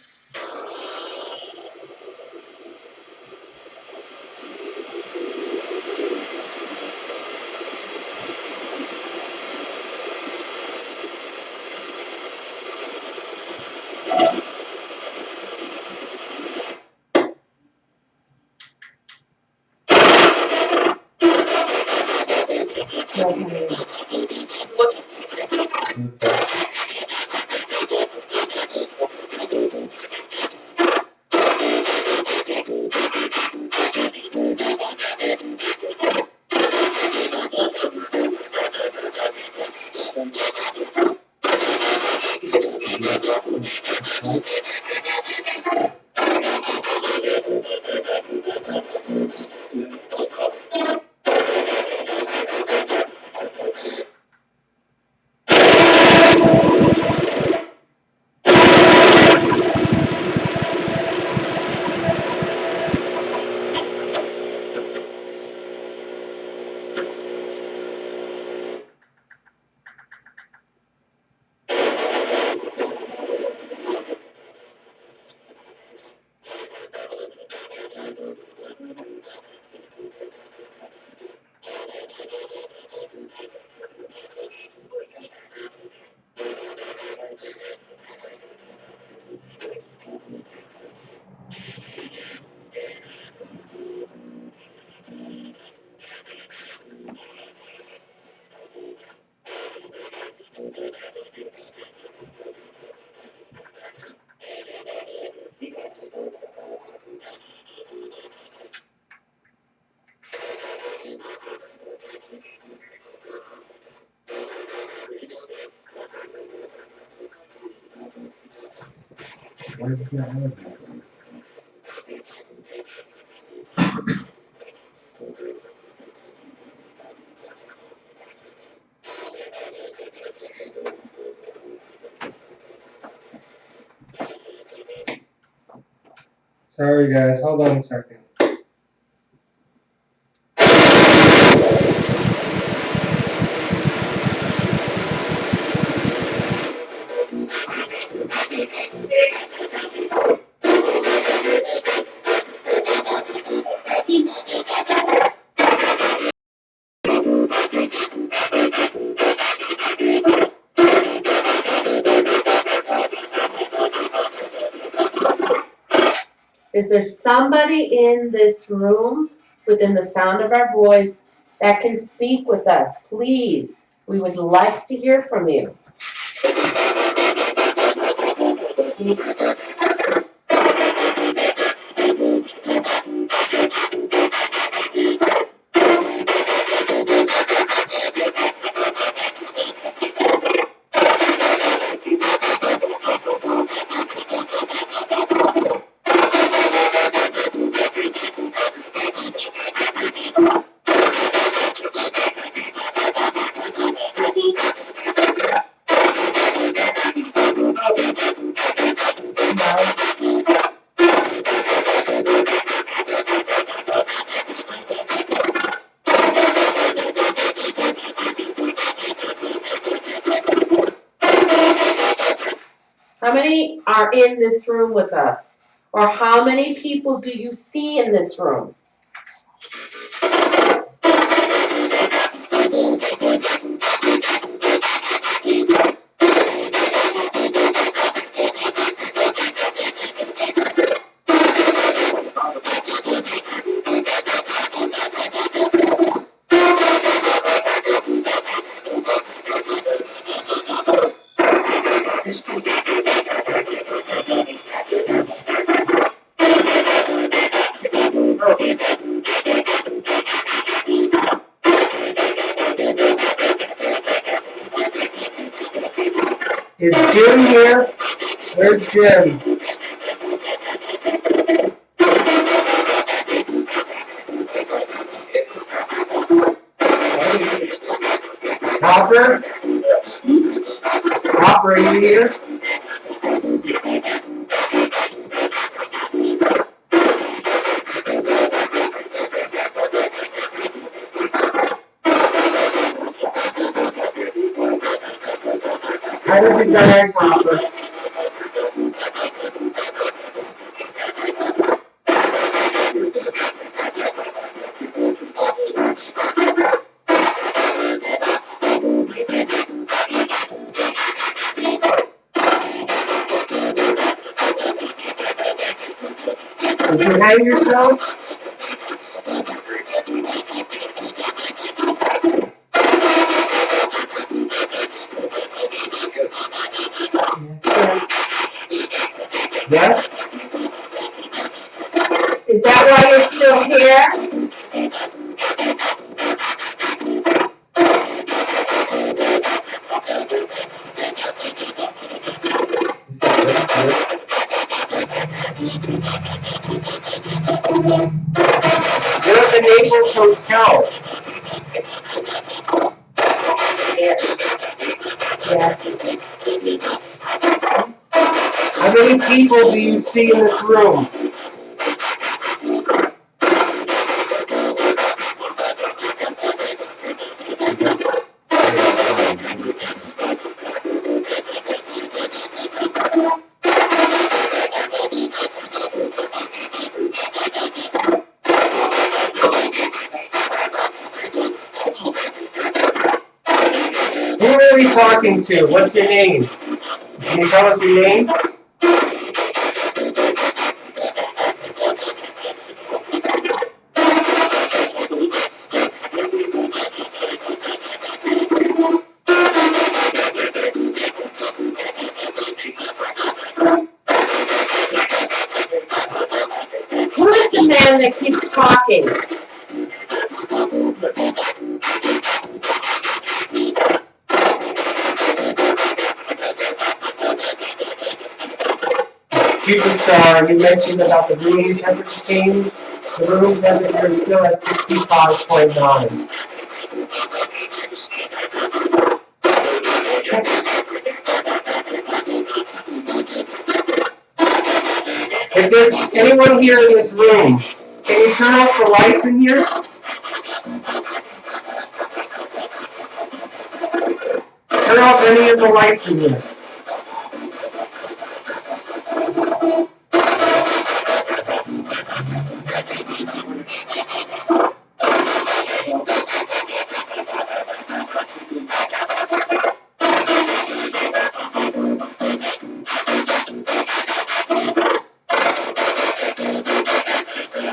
Why is this not happening? Sorry guys, hold on a second. Is there somebody in this room within the sound of our voice that can speak with us? Please, we would like to hear from you. How many are in this room with us? Or how many people do you see in this room? Is Jim here? Where's Jim? Topper? Topper, are you here? How did you die, Topper? Did you hang yourself? Yes? Is that why you're still here? You're at the Naples Hotel. Yes. How many people do you see in this room? Who are we talking to? What's your name? Can you tell us your name? Who is the man that keeps talking? Superstar, you mentioned about the room temperature change. The room temperature is still at 65.9. If there's anyone here in this room, can you turn off the lights in here? Turn off any of the lights in here.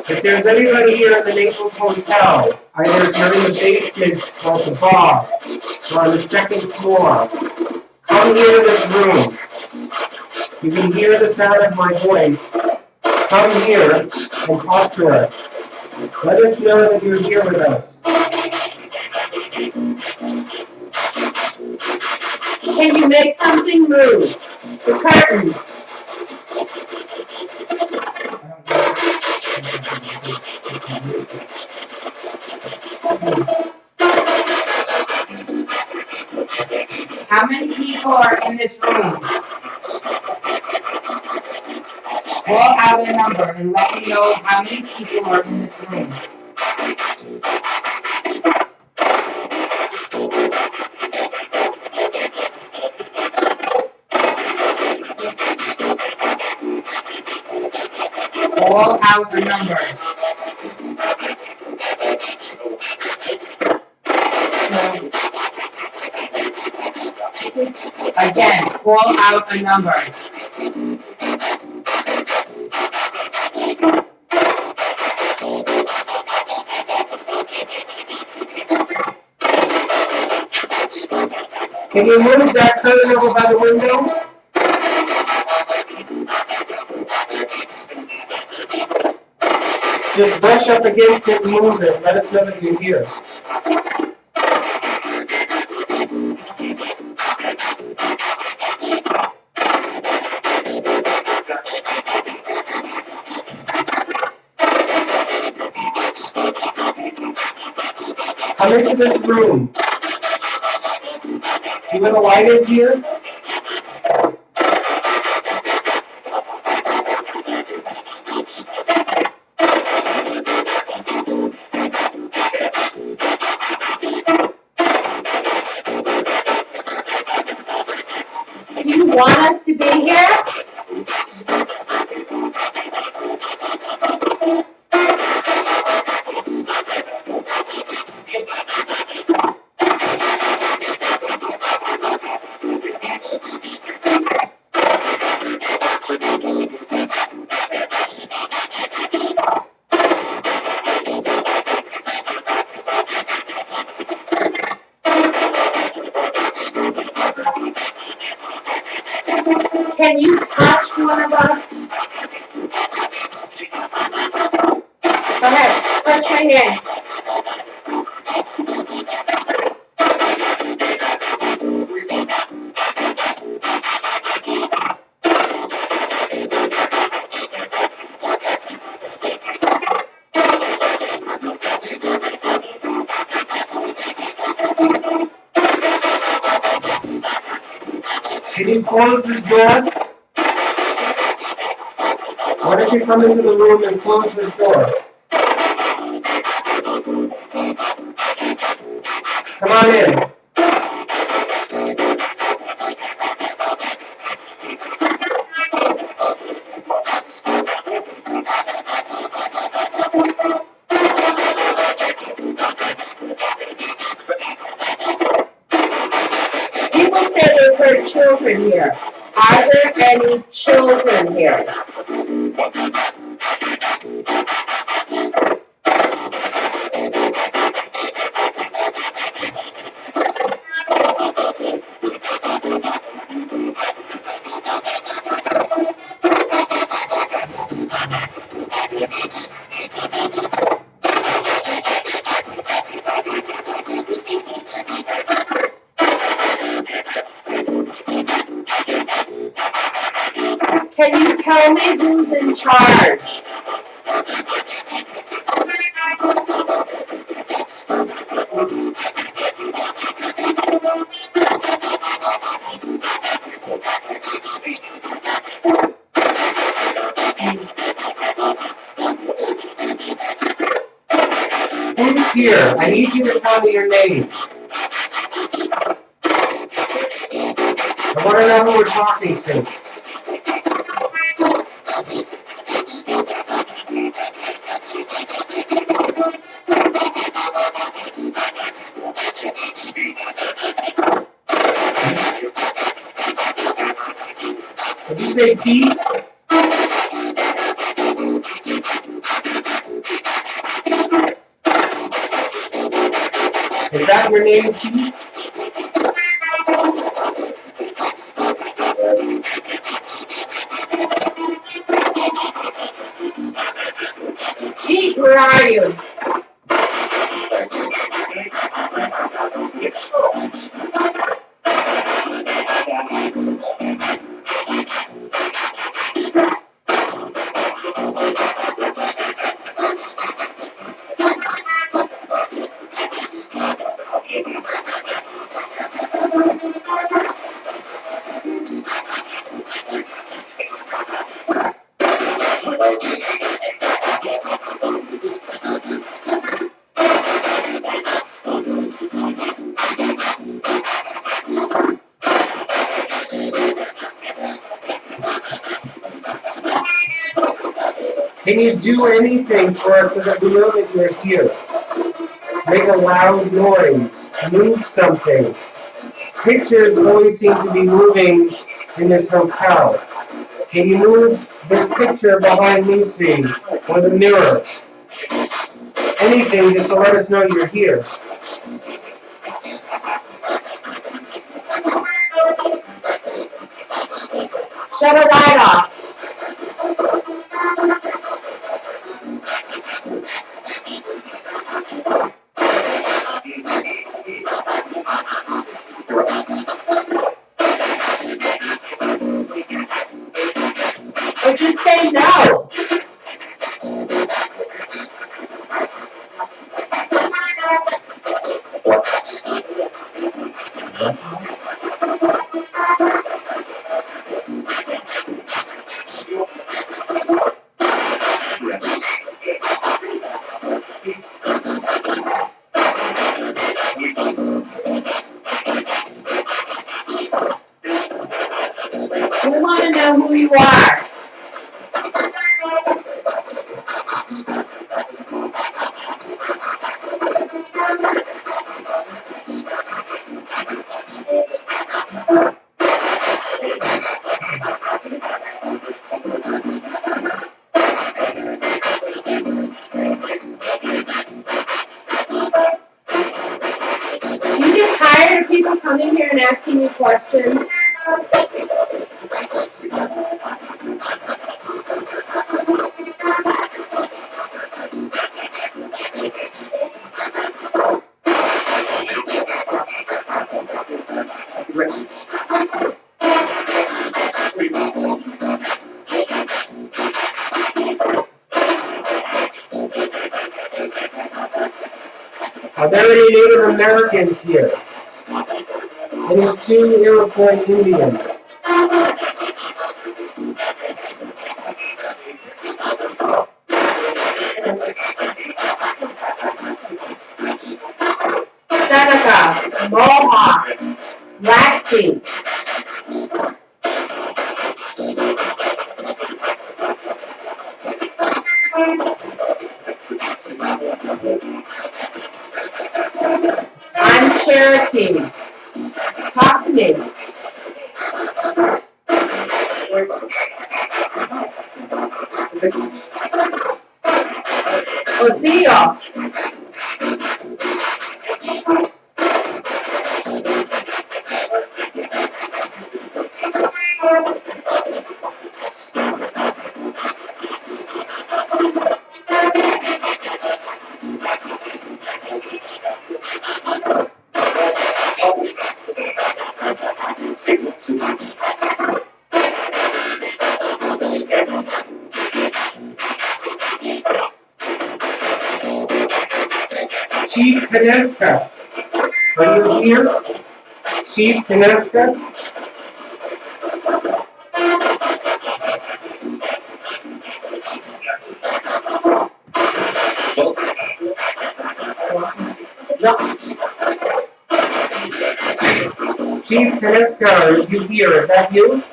If there's anybody here at the Naples Hotel, either you're in the basement or at the bar, or on the second floor, come here to this room. You can hear the sound of my voice. Come here and talk to us. Let us know that you're here with us. Can you make something move? The curtains. How many people are in this room? Call out a number and let me know how many people are in this room. Call out a number. Again, call out a number. Can you move that curtain over by the window? Just brush up against it and move it. Let us know that you're here. Come into this room. See where the light is here? Do you want us to be here? Can you touch one of us? Go ahead, touch my hand. Can you close this door? Why don't you come into the room and close this door? Come on in. People say they've heard children here. Are there any children here? Can you tell me who's in charge? Who's here? I need you to tell me your name. I want to know who we're talking to. Did you say Pete? Is that your name, Pete? Pete, where are you? Can you do anything for us so that we know that you're here? Make a loud noise. Move something. Pictures always seem to be moving in this hotel. Can you move this picture behind Lucy or the mirror? Anything just to let us know you're here. Shut a light off. Or just say no. We want to know who you are. Do you get tired of people coming here and asking you questions? Are there any Native Americans here? Any Sioux Iroquois Indians? Seneca, Mohawk, Blackfeet. I'm Cherokee. Talk to me. Oseo. Chief Kineska, are you here? Chief Kineska? No. Chief Kineska, are you here? Is that you?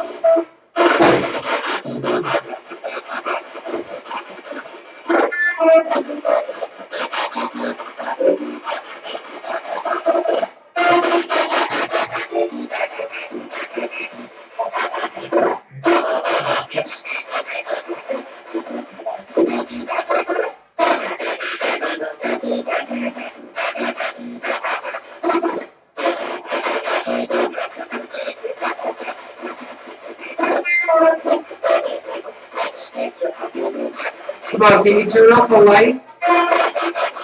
Come on, can you turn off the light?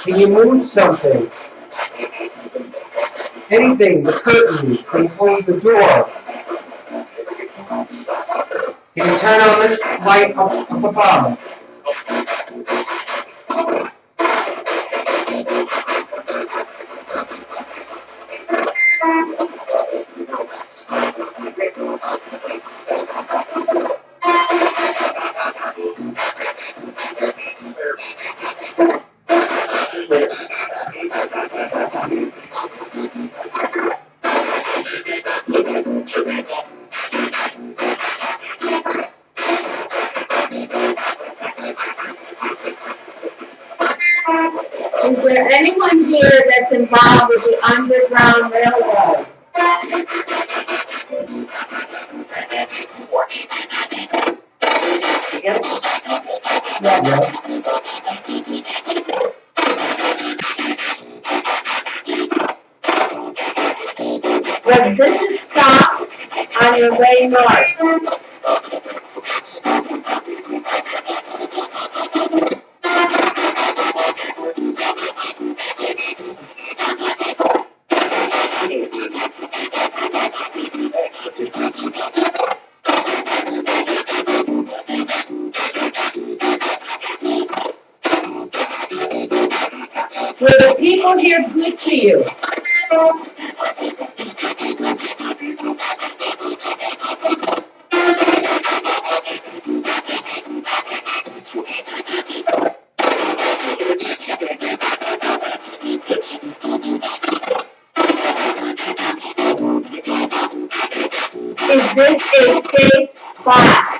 Can you move something? Anything, the curtains, can you close the door? Can you turn on this light up above? Is there anyone here that's involved with the Underground Railroad? Yes. Was this a stop on your way north? Were the people here good to you? Is this a safe spot.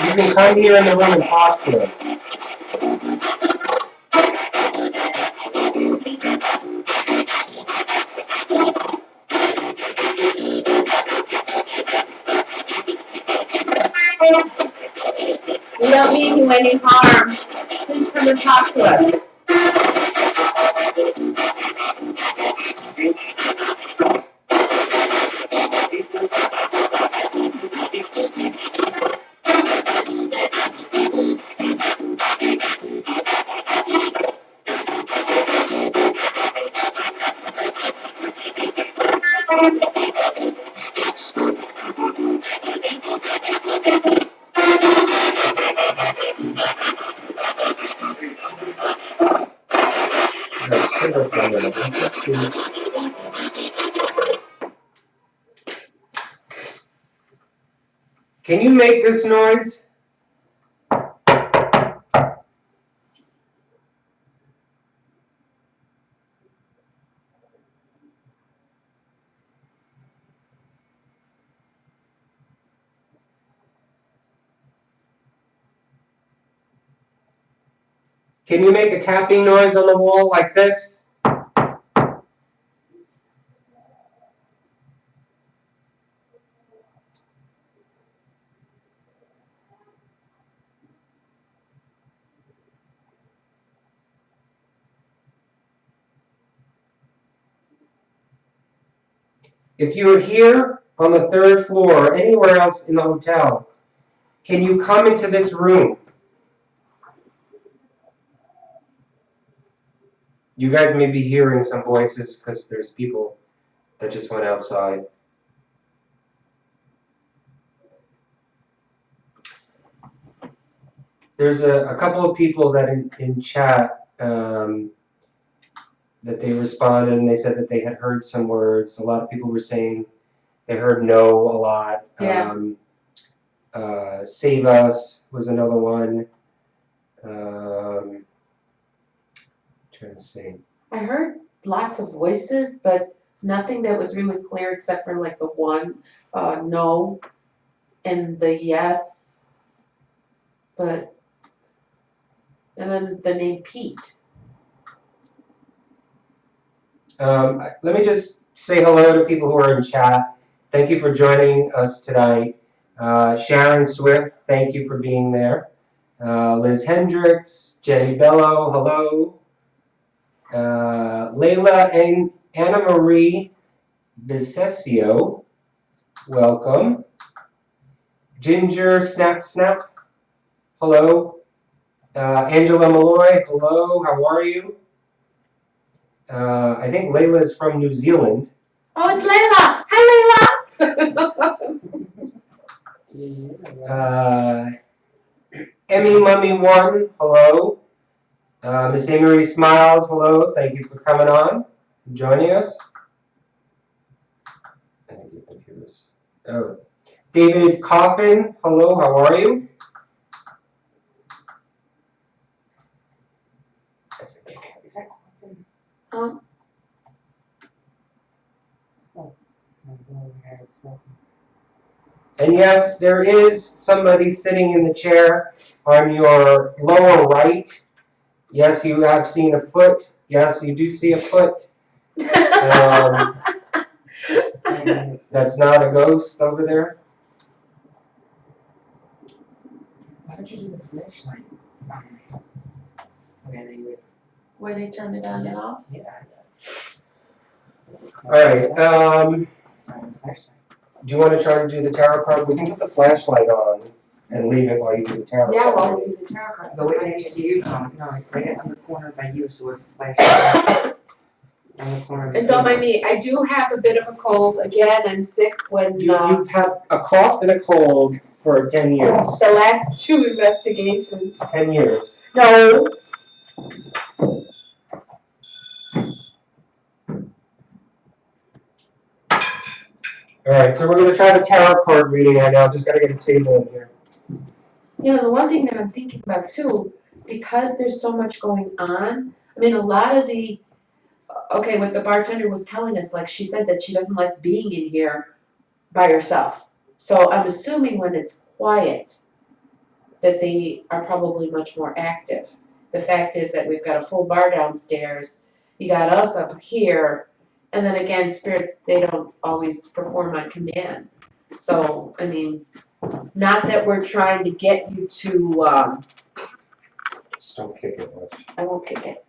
You can come here in the room and talk to us. We don't mean you any harm. Please come and talk to us. Can you make this noise? Can you make a tapping noise on the wall like this? If you are here on the 3rd floor or anywhere else in the hotel, can you come into this room? You guys may be hearing some voices because there's people that just went outside. There's a couple of people that in chat that they responded and they said that they had heard some words. A lot of people were saying they heard no a lot. Yeah. Save Us was another one. Trying to see. I heard lots of voices, but nothing that was really clear except for like the one no and the yes. But and then the name Pete. Let me just say hello to people who are in chat. Thank you for joining us tonight. Sharon Swift, thank you for being there. Liz Hendricks, Jenny Bello, hello. Layla and Anna Marie Bisesio, welcome. Ginger Snap Snap, hello. Angela Malloy, hello, how are you? I think Layla is from New Zealand. Oh, it's Layla! Hi, Layla! Emmy Mummy 1, hello. Miss Amory Smiles, hello. Thank you for coming on and joining us. I think you can hear this. Oh. David Coffin, hello, how are you? Huh? And yes, there is somebody sitting in the chair on your lower right. Yes, you have seen a foot. Yes, you do see a foot. That's not a ghost over there. Why don't you do the flashlight? Where they turn it on and off? Yeah. All right. Do you want to try to do the tarot card? We can put the flashlight on and leave it while you do the tarot Yeah, card. while we do the tarot cards. Go right next to you, Tom. No, right on the corner by you, so we're flashing. On the corner. And don't mind me, I do have a bit of a cold. Again, I'm sick when You've had a cough and a cold for 10 years. the last 2 investigations. 10 years. No. All right, so we're going to try the tarot card reading right now. Just got to get a table in here. You know, the one thing that I'm thinking about too, because there's so much going on, I mean, a lot of okay, what the bartender was telling us, like she said that she doesn't like being in here by herself. So I'm assuming when it's quiet, that they are probably much more active. The fact is that we've got a full bar downstairs, you got us up here, and then again, spirits, they don't always perform on command. So, I mean, not that we're trying to get you to, Just don't kick it much. I won't kick it.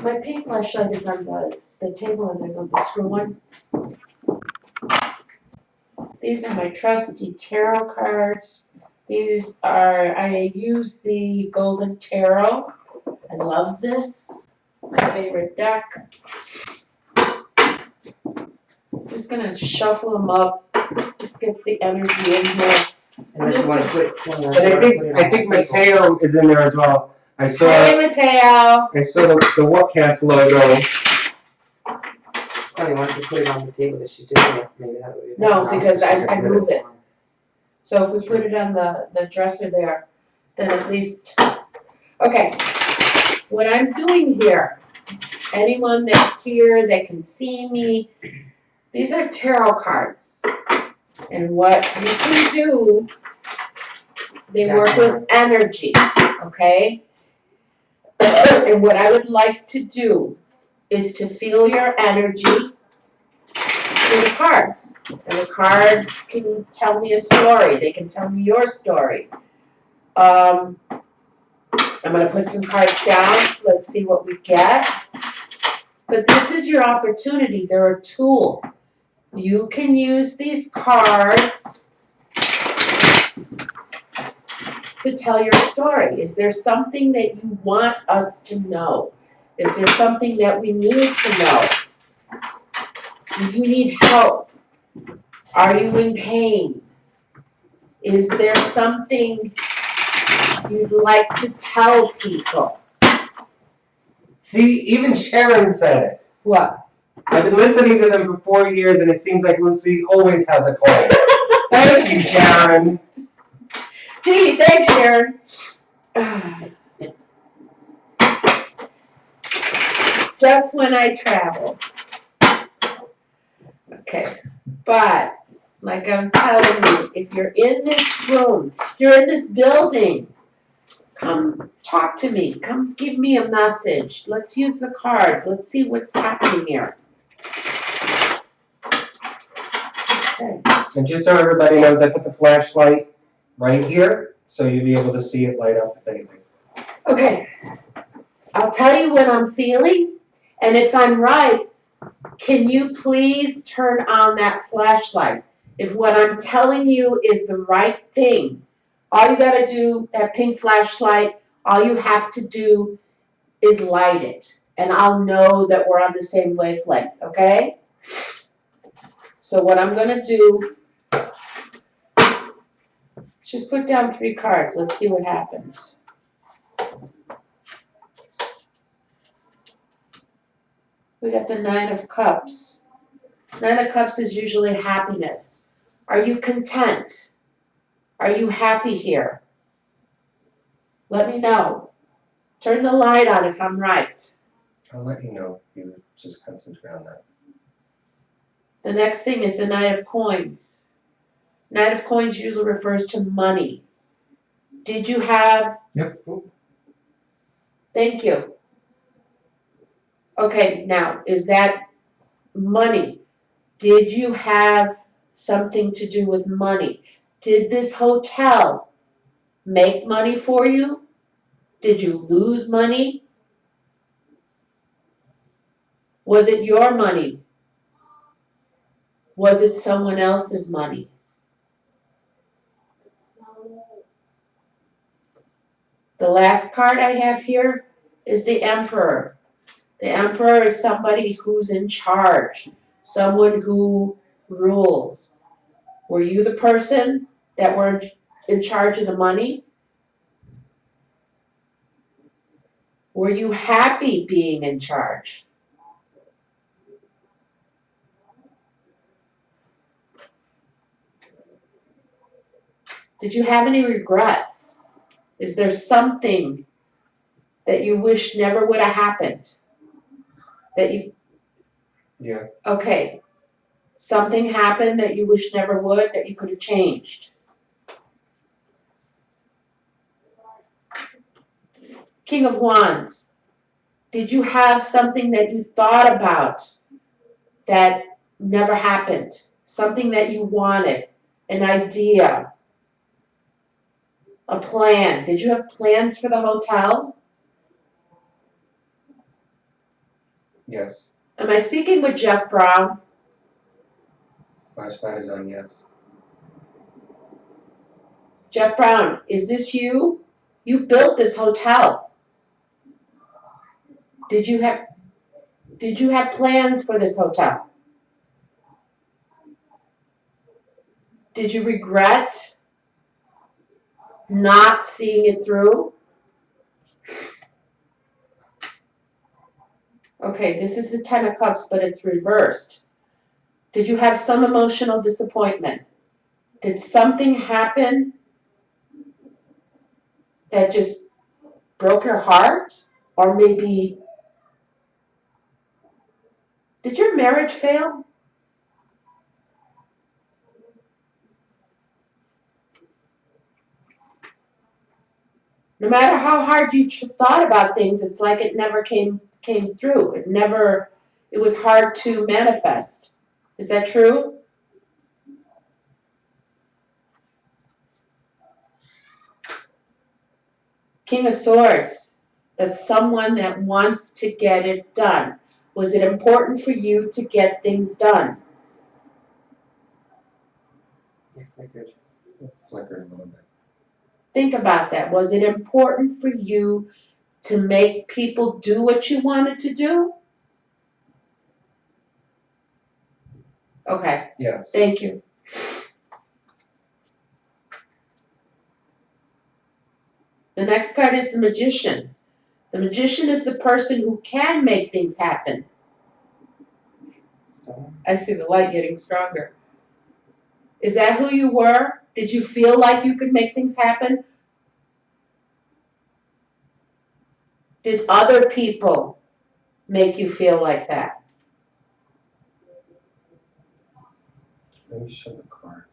My pink flashlight is on the table and there's the screw one. These are my trusty tarot cards. These are, I use the Golden Tarot. I love this. It's my favorite deck. I'm just gonna shuffle them up. Let's get the energy in here. Unless you wanna put it, And I think Mateo is in there as well. I saw Hey, Mateo. the Whatcast logo. Tony, why don't you put it on the table that she's doing it? Maybe that would be. No, because I move it. So if we put it on the dresser there, then at least, okay. What I'm doing here, anyone that's here that can see me, these are tarot cards. And what you can do, they work with energy, okay? And what I would like to do is to feel your energy in the cards. And the cards can tell me a story. They can tell me your story. I'm going to put some cards down. Let's see what we get. But this is your opportunity. They're a tool. You can use these cards to tell your story. Is there something that you want us to know? Is there something that we need to know? Do you need help? Are you in pain? Is there something you'd like to tell people? See, even Sharon said it. What? I've been listening to them for 4 years, and it seems like Lucy always has a cold. Thank you, Sharon. Gee, thanks, Sharon. Just when I travel. Okay, but like I'm telling you, if you're in this room, if you're in this building, come talk to me. Come give me a message. Let's use the cards. Let's see what's happening here. Okay. And just so everybody knows, I put the flashlight right here, so you'll be able to see it light up if anything. Okay. I'll tell you what I'm feeling, and if I'm right, can you please turn on that flashlight? If what I'm telling you is the right thing, all you gotta do, that pink flashlight, all you have to do is light it. And I'll know that we're on the same wavelength, okay? So what I'm gonna do, just put down 3 cards. Let's see what happens. We got the 9 of Cups. 9 of Cups is usually happiness. Are you content? Are you happy here? Let me know. Turn the light on if I'm right. I'll let you know. You just concentrate on that. The next thing is the 9 of Coins. 9 of Coins usually refers to money. Did you have... Yes. Thank you. Okay, now, is that money? Did you have something to do with money? Did this hotel make money for you? Did you lose money? Was it your money? Was it someone else's money? The last card I have here is the Emperor. The Emperor is somebody who's in charge, someone who rules. Were you the person that were in charge of the money? Were you happy being in charge? Did you have any regrets? Is there something that you wish never would have happened? Yeah. Okay. Something happened that you wish never would, that you could have changed. King of Wands. Did you have something that you thought about that never happened? Something that you wanted, an idea, a plan. Did you have plans for the hotel? Yes. Am I speaking with Jeff Brown? Flashlight is on yes. Jeff Brown, is this you? You built this hotel. Did you have plans for this hotel? Did you regret not seeing it through? Okay, this is the Ten of Cups, but it's reversed. Did you have some emotional disappointment? Did something happen that just broke your heart? Or maybe, did your marriage fail? No matter how hard you thought about things, it's like it never came through. It was hard to manifest. Is that true? King of Swords. That's someone that wants to get it done. Was it important for you to get things done? If I could flicker a little bit. Think about that. Was it important for you to make people do what you wanted to do? Okay. Yes. Thank you. The next card is the Magician. The Magician is the person who can make things happen. I see the light getting stronger. Is that who you were? Did you feel like you could make things happen? Did other people make you feel like that? Let me show the card.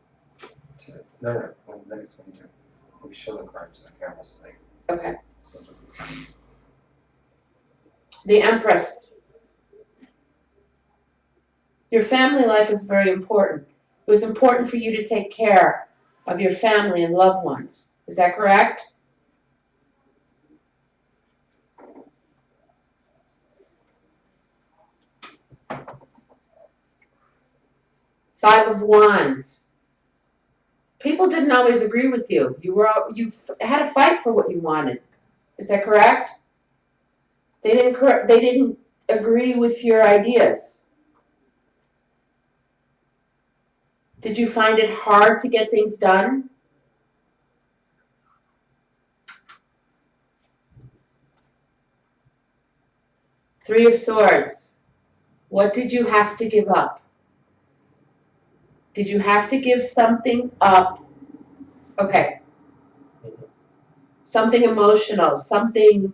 No, let me do. Let me show the card to the camera so they. Okay. So The Empress. Your family life is very important. It was important for you to take care of your family and loved ones. Is that correct? Five of Wands. People didn't always agree with you. You had to fight for what you wanted. Is that correct? They didn't agree with your ideas. Did you find it hard to get things done? Three of Swords. What did you have to give up? Did you have to give something up? Okay. Something emotional, something.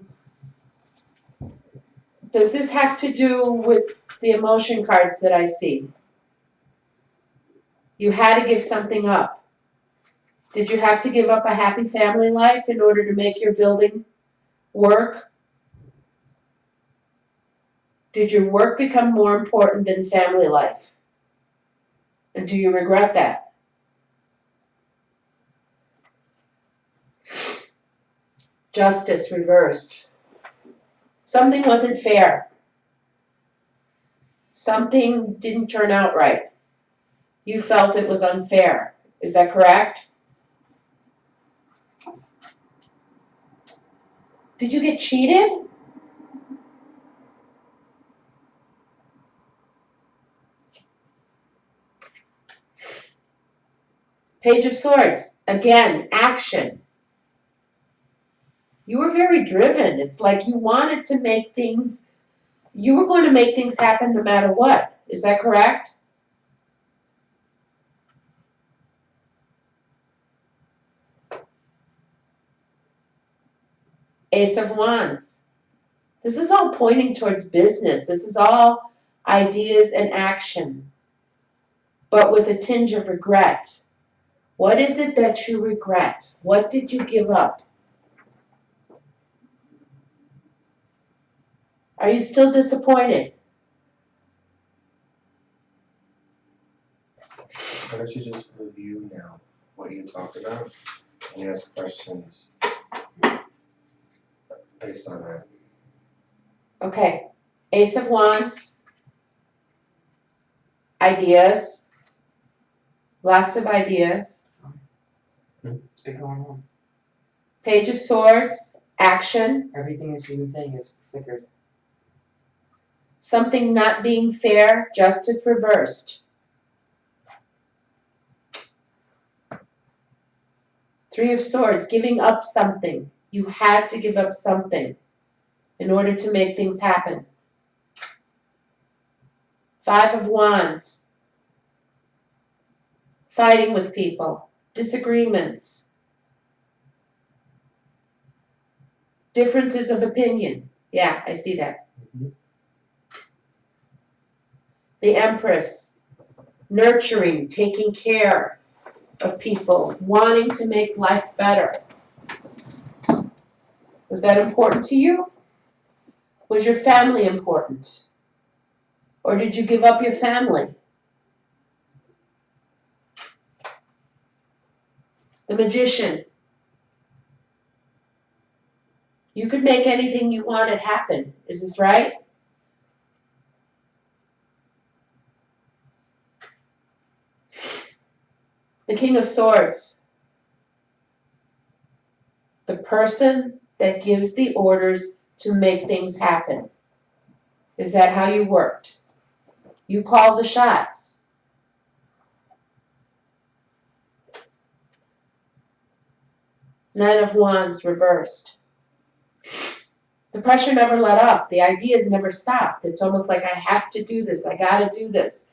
Does this have to do with the emotion cards that I see? You had to give something up. Did you have to give up a happy family life in order to make your building work? Did your work become more important than family life? And do you regret that? Justice reversed. Something wasn't fair. Something didn't turn out right. You felt it was unfair. Is that correct? Did you get cheated? Page of Swords. Again, action. You were very driven. It's like you wanted to make things, you were going to make things happen no matter what. Is that correct? Ace of Wands. This is all pointing towards business. This is all ideas and action, but with a tinge of regret. What is it that you regret? What did you give up? Are you still disappointed? Why don't you just review now what you talked about and ask questions based on that? Okay. Ace of Wands. Ideas. Lots of ideas. What's been going on? Page of Swords. Action. Everything that you've been saying is flickered. Something not being fair. Justice reversed. Three of Swords. Giving up something. You had to give up something in order to make things happen. Five of Wands. Fighting with people. Disagreements. Differences of opinion. Yeah, I see that. Mhm. The Empress. Nurturing, taking care of people, wanting to make life better. Was that important to you? Was your family important? Or did you give up your family? The Magician. You could make anything you wanted happen. Is this right? The King of Swords. The person that gives the orders to make things happen. Is that how you worked? You called the shots. Nine of Wands reversed. The pressure never let up. The ideas never stopped. It's almost like I have to do this. I gotta do this.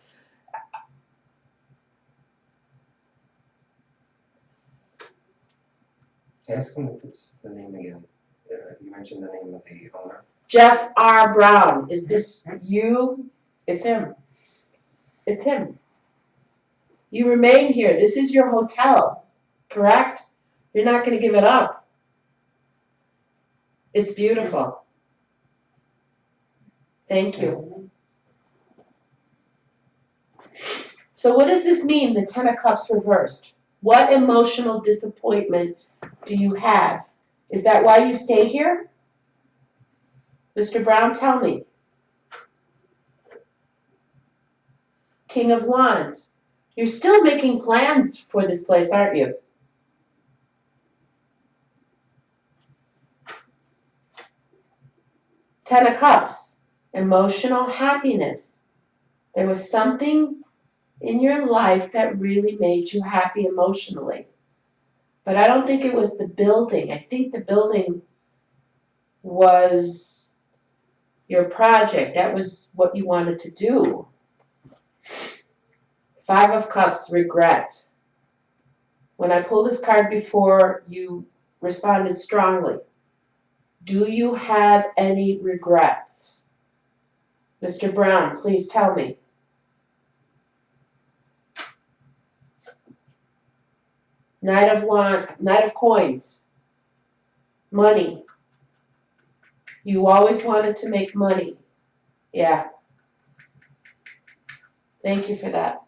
Ask him if it's the name again. You mentioned the name of the owner. Jeff R. Brown. Is this you? It's him. It's him. You remain here. This is your hotel, correct? You're not going to give it up. It's beautiful. Thank you. So what does this mean, the Ten of Cups reversed? What emotional disappointment do you have? Is that why you stay here? Mr. Brown, tell me. King of Wands. You're still making plans for this place, aren't you? Ten of Cups. Emotional happiness. There was something in your life that really made you happy emotionally. But I don't think it was the building. I think the building was your project. That was what you wanted to do. Five of Cups, regret. When I pulled this card before, you responded strongly. Do you have any regrets? Mr. Brown, please tell me. Knight of Coins. Money. You always wanted to make money. Yeah. Thank you for that.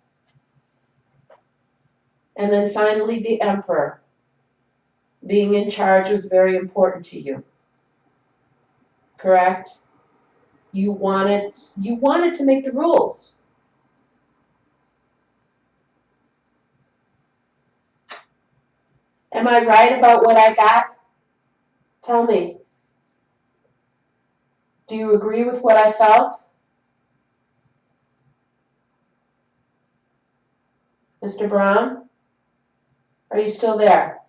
And then finally, the Emperor. Being in charge was very important to you. Correct? You wanted to make the rules. Am I right about what I got? Tell me. Do you agree with what I felt? Mr. Brown? Are you still there?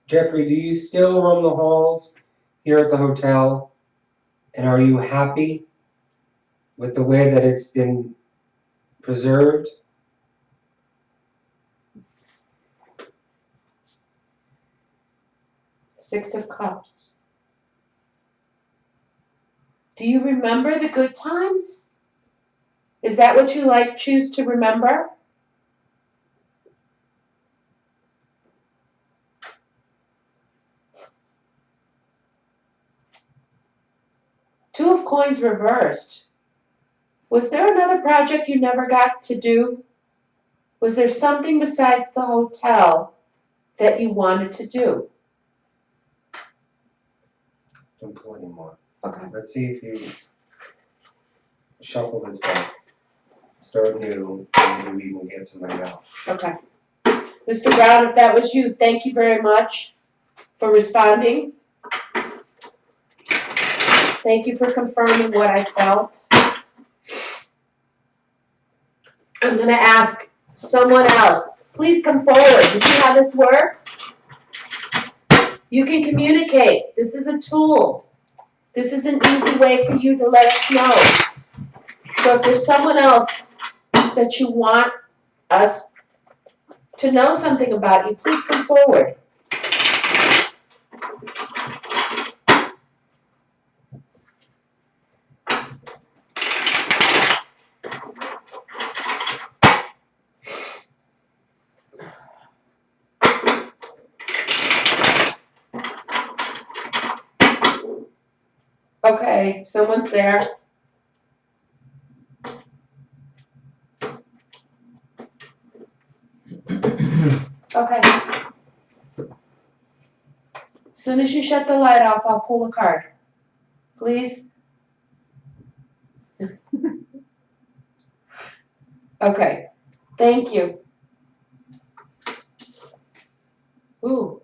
Jeffrey, do you still roam the halls here at the hotel And are you happy with the way that it's been preserved? Six of Cups. Do you remember the good times? Is that what you choose to remember? Two of Coins reversed. Was there another project you never got to do? Was there something besides the hotel that you wanted to do? Don't pull anymore. Okay. Let's see if you shuffle this back. Start new, and maybe we can get somebody else. Okay. Mr. Brown, if that was you, thank you very much for responding. Thank you for confirming what I felt. I'm going to ask someone else. Please come forward. You see how this works? You can communicate. This is a tool. This is an easy way for you to let us know. So if there's someone else that you want us to know something about you, please come forward. Okay, someone's there. Okay. As soon as you shut the light off, I'll pull a card. Please? Okay. Thank you. Ooh.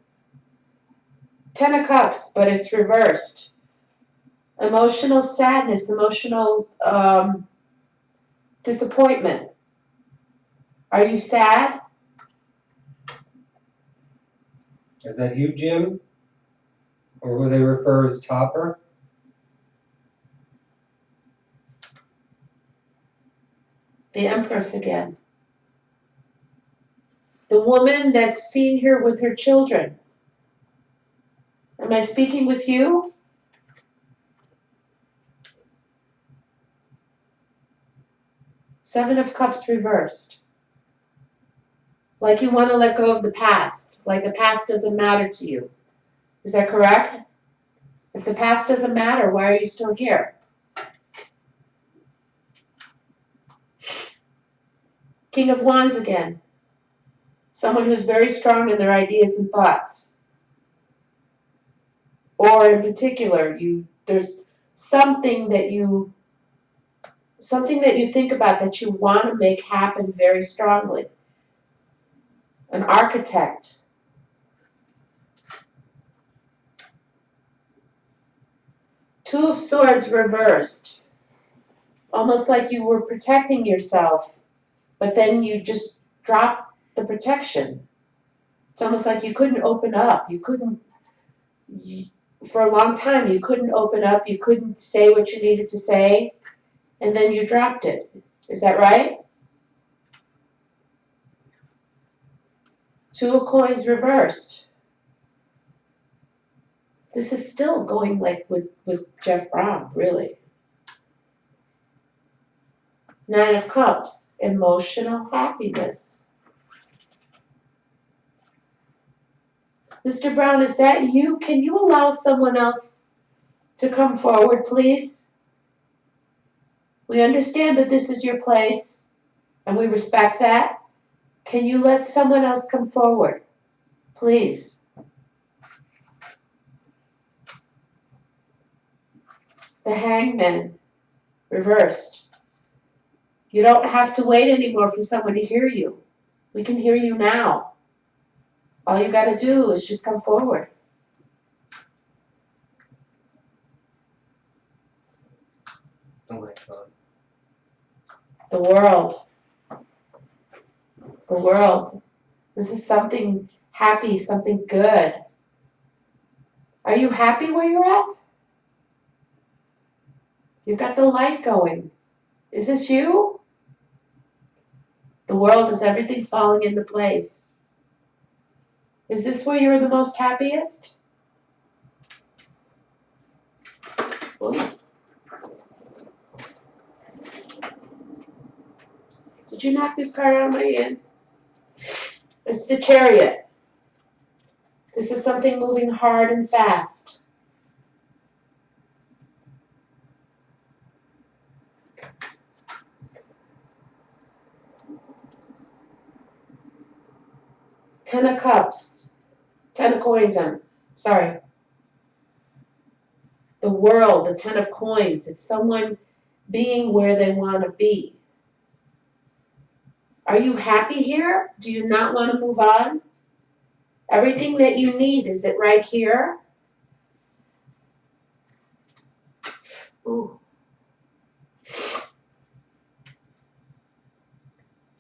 10 of Cups, but it's reversed. Emotional sadness, emotional disappointment. Are you sad? Is that you, Jim? Or who they refer as Topper? The Empress again. The woman that's seen here with her children. Am I speaking with you? Seven of Cups reversed. Like you want to let go of the past. Like the past doesn't matter to you. Is that correct? If the past doesn't matter, why are you still here? King of Wands again. Someone who's very strong in their ideas and thoughts. Or in particular, there's something that you think about that you want to make happen very strongly. An architect. Two of Swords reversed. Almost like you were protecting yourself, but then you just dropped the protection. It's almost like you couldn't open up. For a long time, you couldn't open up. You couldn't say what you needed to say, and then you dropped it. Is that right? Two of Coins reversed. This is still going like with Jeff Brown, really. Nine of Cups, emotional happiness. Mr. Brown, is that you? Can you allow someone else to come forward, please? We understand that this is your place, and we respect that. Can you let someone else come forward, please? The Hangman, reversed. You don't have to wait anymore for someone to hear you. We can hear you now. All you got to do is just come forward. Oh my God. The World. The World. This is something happy, something good. Are you happy where you're at? You've got the light going. Is this you? The world is everything falling into place. Is this where you're the most happiest? Ooh. Did you knock this card out of my hand? It's the Chariot. This is something moving hard and fast. Ten of Cups. 10 of coins, sorry. The world, the 10 of coins. It's someone being where they want to be. Are you happy here? Do you not want to move on? Everything that you need, is it right here? Ooh.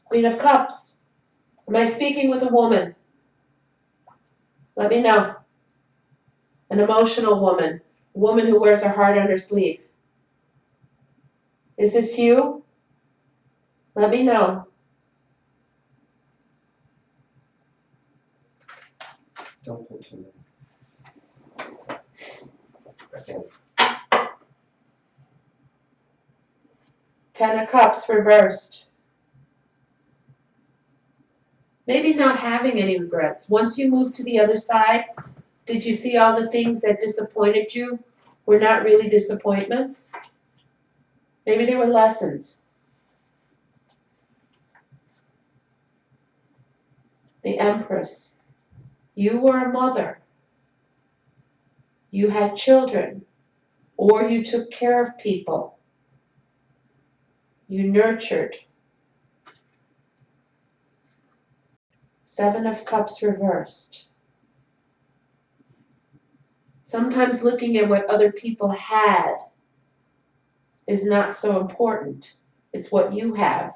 Queen of Cups. Am I speaking with a woman? Let me know. An emotional woman. A woman who wears her heart on her sleeve. Is this you? Let me know. Don't pull too many. Okay. 10 of Cups reversed. Maybe not having any regrets. Once you moved to the other side, did you see all the things that disappointed you were not really disappointments? Maybe they were lessons. The Empress. You were a mother. You had children, or you took care of people. You nurtured. 7 of Cups reversed. Sometimes looking at what other people had is not so important. It's what you have.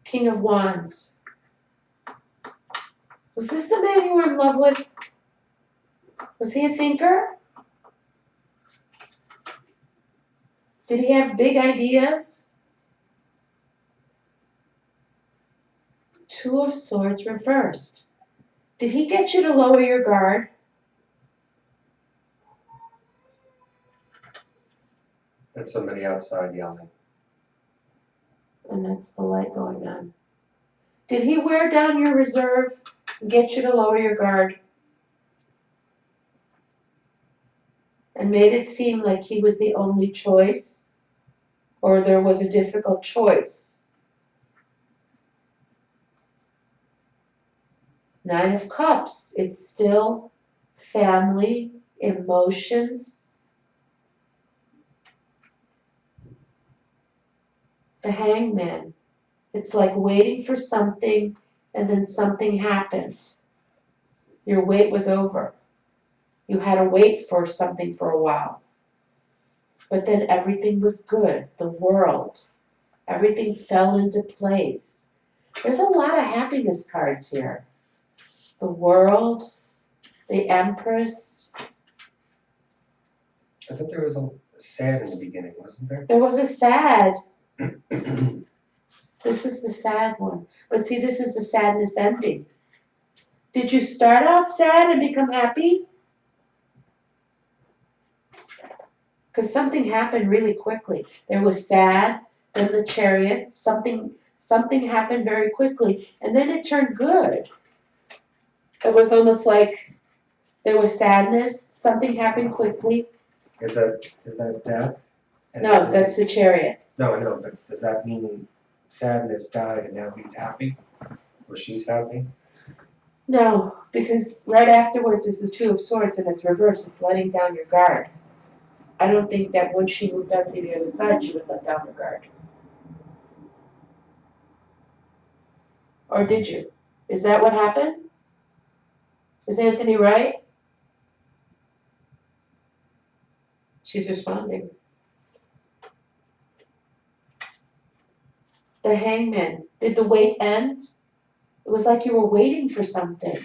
King of Wands. Was this the man you were in love with? Was he a thinker? Did he have big ideas? 2 of Swords reversed. Did he get you to lower your guard? That's somebody outside yelling. And that's the light going on. Did he wear down your reserve and get you to lower your guard? And made it seem like he was the only choice, or there was a difficult choice? 9 of Cups, it's still family, emotions. The Hangman, it's like waiting for something and then something happened. Your wait was over. You had to wait for something for a while. But then everything was good. The world, everything fell into place. There's a lot of happiness cards here. The World, the Empress. I thought there was a sad in the beginning, wasn't there? There was a sad. This is the sad one. But see, this is the sadness ending. Did you start out sad and become happy? Because something happened really quickly. There was sad, then the Chariot, something happened very quickly, and then it turned good. It was almost like there was sadness, something happened quickly. Is that death? And No, this that's is- the Chariot. No, I know, but does that mean sadness died and now he's happy? Or she's happy? No, because right afterwards is the 2 of Swords and it's reversed. It's letting down your guard. I don't think that once she moved out to the other side, she would let down her guard. Or did you? Is that what happened? Is Anthony right? She's responding. The Hangman. Did the wait end? It was like you were waiting for something.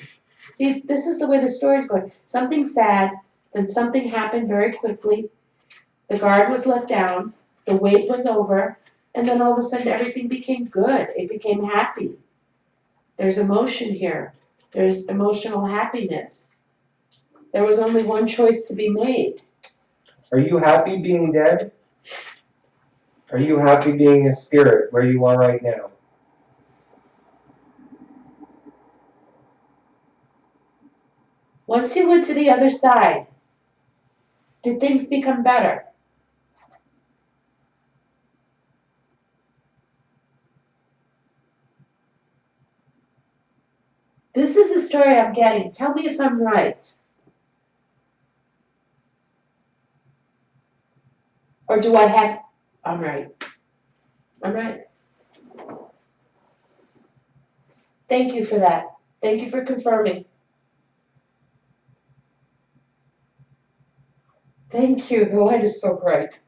See, this is the way the story's going. Something sad, then something happened very quickly. The guard was let down, the wait was over, and then all of a sudden everything became good. It became happy. There's emotion here. There's emotional happiness. There was only one choice to be made. Are you happy being dead? Are you happy being a spirit where you are right now? Once you went to the other side, did things become better? This is the story I'm getting. Tell me if I'm right. Or do I have... I'm right. I'm right. Thank you for that. Thank you for confirming. Thank you. The light is so bright.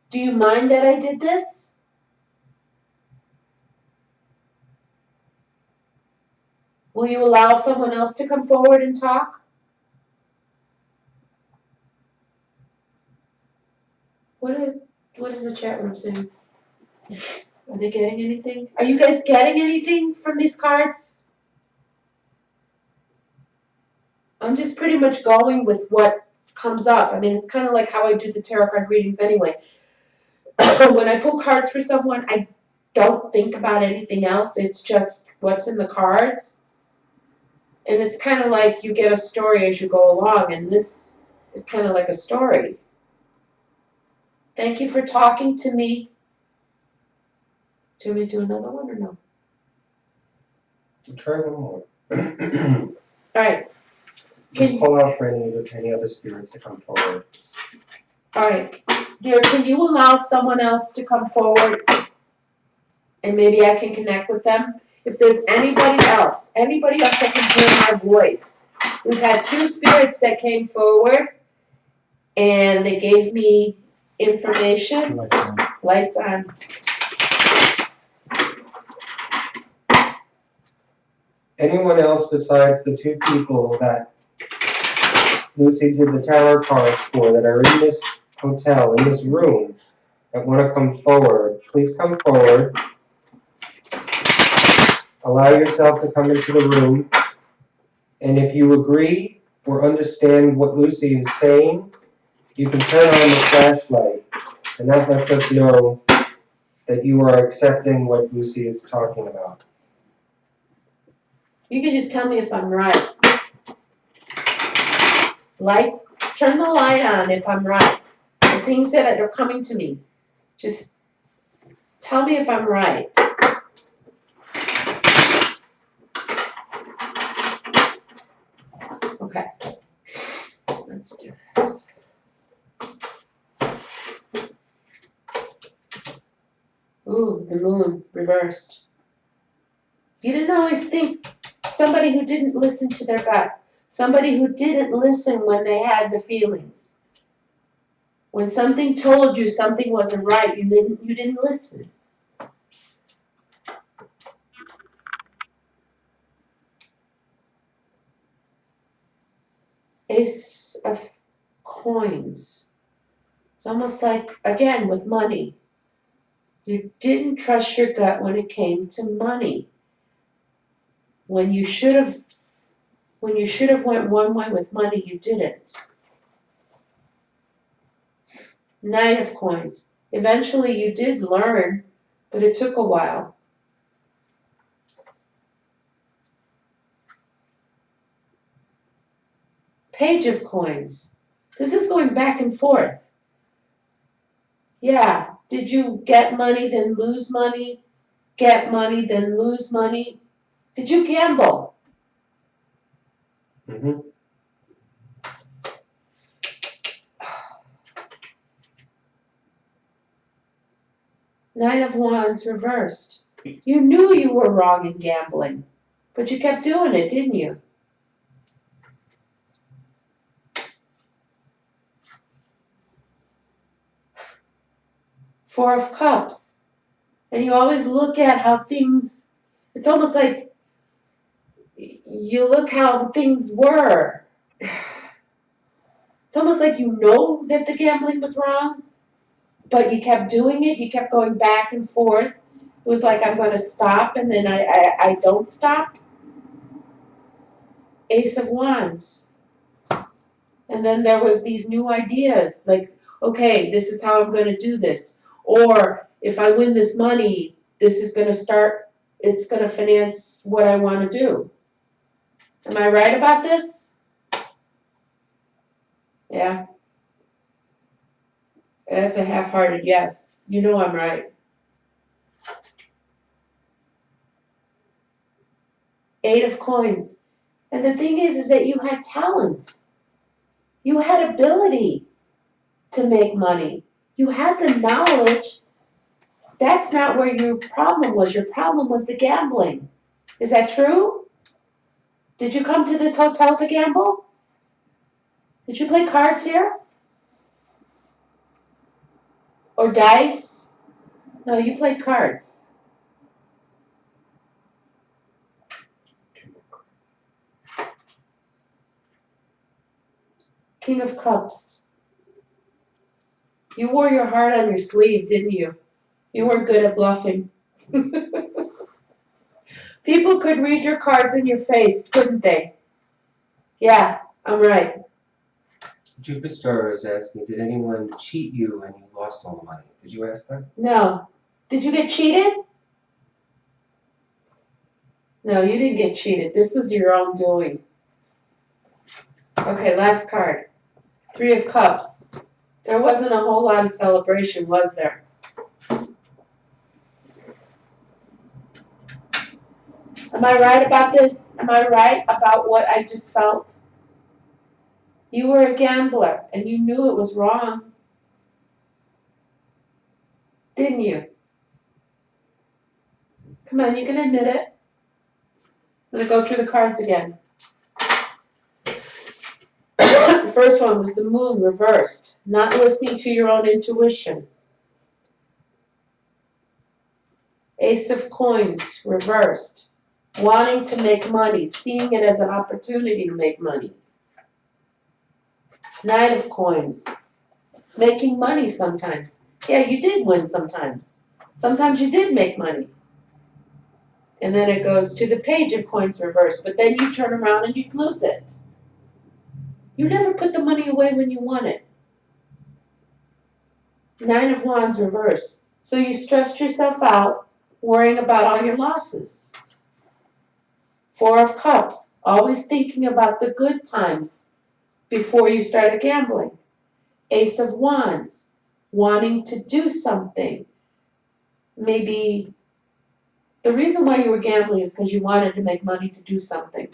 Do you mind that I did this? Will you allow someone else to come forward and talk? What is the chat room saying? Are they getting anything? Are you guys getting anything from these cards? I'm just pretty much going with what comes up. I mean, it's kind of like how I do the tarot card readings anyway. When I pull cards for someone, I don't think about anything else. It's just what's in the cards. And it's kind of like you get a story as you go along, and this is kind of like a story. Thank you for talking to me. Do you want me to do another one or no? Try one more. All right. Just call out for any other spirits to come forward. All right. Dear, can you allow someone else to come forward and maybe I can connect with them? If there's anybody else that can hear my voice. We've had 2 spirits that came forward and they gave me information. Lights on. Anyone else besides the 2 people that Lucy did the tarot cards for that are in this hotel, in this room, that want to come forward, please come forward. Allow yourself to come into the room. And if you agree or understand what Lucy is saying, you can turn on the flashlight. And that lets us know that you are accepting what Lucy is talking about. You can just tell me if I'm right. Turn the light on if I'm right. The things that are coming to me. Just tell me if I'm right. Okay. Let's do this. Ooh, the moon reversed. You didn't always think somebody who didn't listen to their gut. Somebody who didn't listen when they had the feelings. When something told you something wasn't right, you didn't listen. Ace of coins. It's almost like, again, with money. You didn't trust your gut when it came to money. When you should have went one way with money, you didn't. Nine of coins. Eventually you did learn, but it took a while. Page of coins. This is going back and forth. Yeah. Did you get money, then lose money? Get money, then lose money? Did you gamble? Mm-hmm. Nine of Wands reversed. You knew you were wrong in gambling, but you kept doing it, didn't you? Four of Cups. And you always look at how things, it's almost like you look how things were. It's almost like you know that the gambling was wrong, but you kept doing it. You kept going back and forth. It was like, I'm going to stop, and then I don't stop. Ace of Wands. And then there was these new ideas, like, okay, this is how I'm going to do this. Or if I win this money, this is going to start, it's going to finance what I want to do. Am I right about this? Yeah. That's a half-hearted yes. You know I'm right. Eight of Coins. And the thing is that you had talent. You had ability to make money. You had the knowledge. That's not where your problem was. Your problem was the gambling. Is that true? Did you come to this hotel to gamble? Did you play cards here? Or dice? No, you played cards. King of Cups. You wore your heart on your sleeve, didn't you? You weren't good at bluffing. People could read your cards in your face, couldn't they? Yeah, I'm right. Jupiter is asking, did anyone cheat you and you lost all the money? Did you ask that? No. Did you get cheated? No, you didn't get cheated. This was your own doing. Okay, last card. Three of Cups. There wasn't a whole lot of celebration, was there? Am I right about this? Am I right about what I just felt? You were a gambler and you knew it was wrong. Didn't you? Come on, you can admit it. I'm going to go through the cards again. The first one was the Moon reversed, not listening to your own intuition. Ace of Coins reversed, wanting to make money, seeing it as an opportunity to make money. Knight of Coins, making money sometimes. Yeah, you did win sometimes. Sometimes you did make money. And then it goes to the Page of Coins reversed, but then you turn around and you'd lose it. You never put the money away when you won it. Nine of Wands reversed. So you stressed yourself out worrying about all your losses. Four of Cups, always thinking about the good times before you started gambling. Ace of Wands, wanting to do something. Maybe the reason why you were gambling is because you wanted to make money to do something.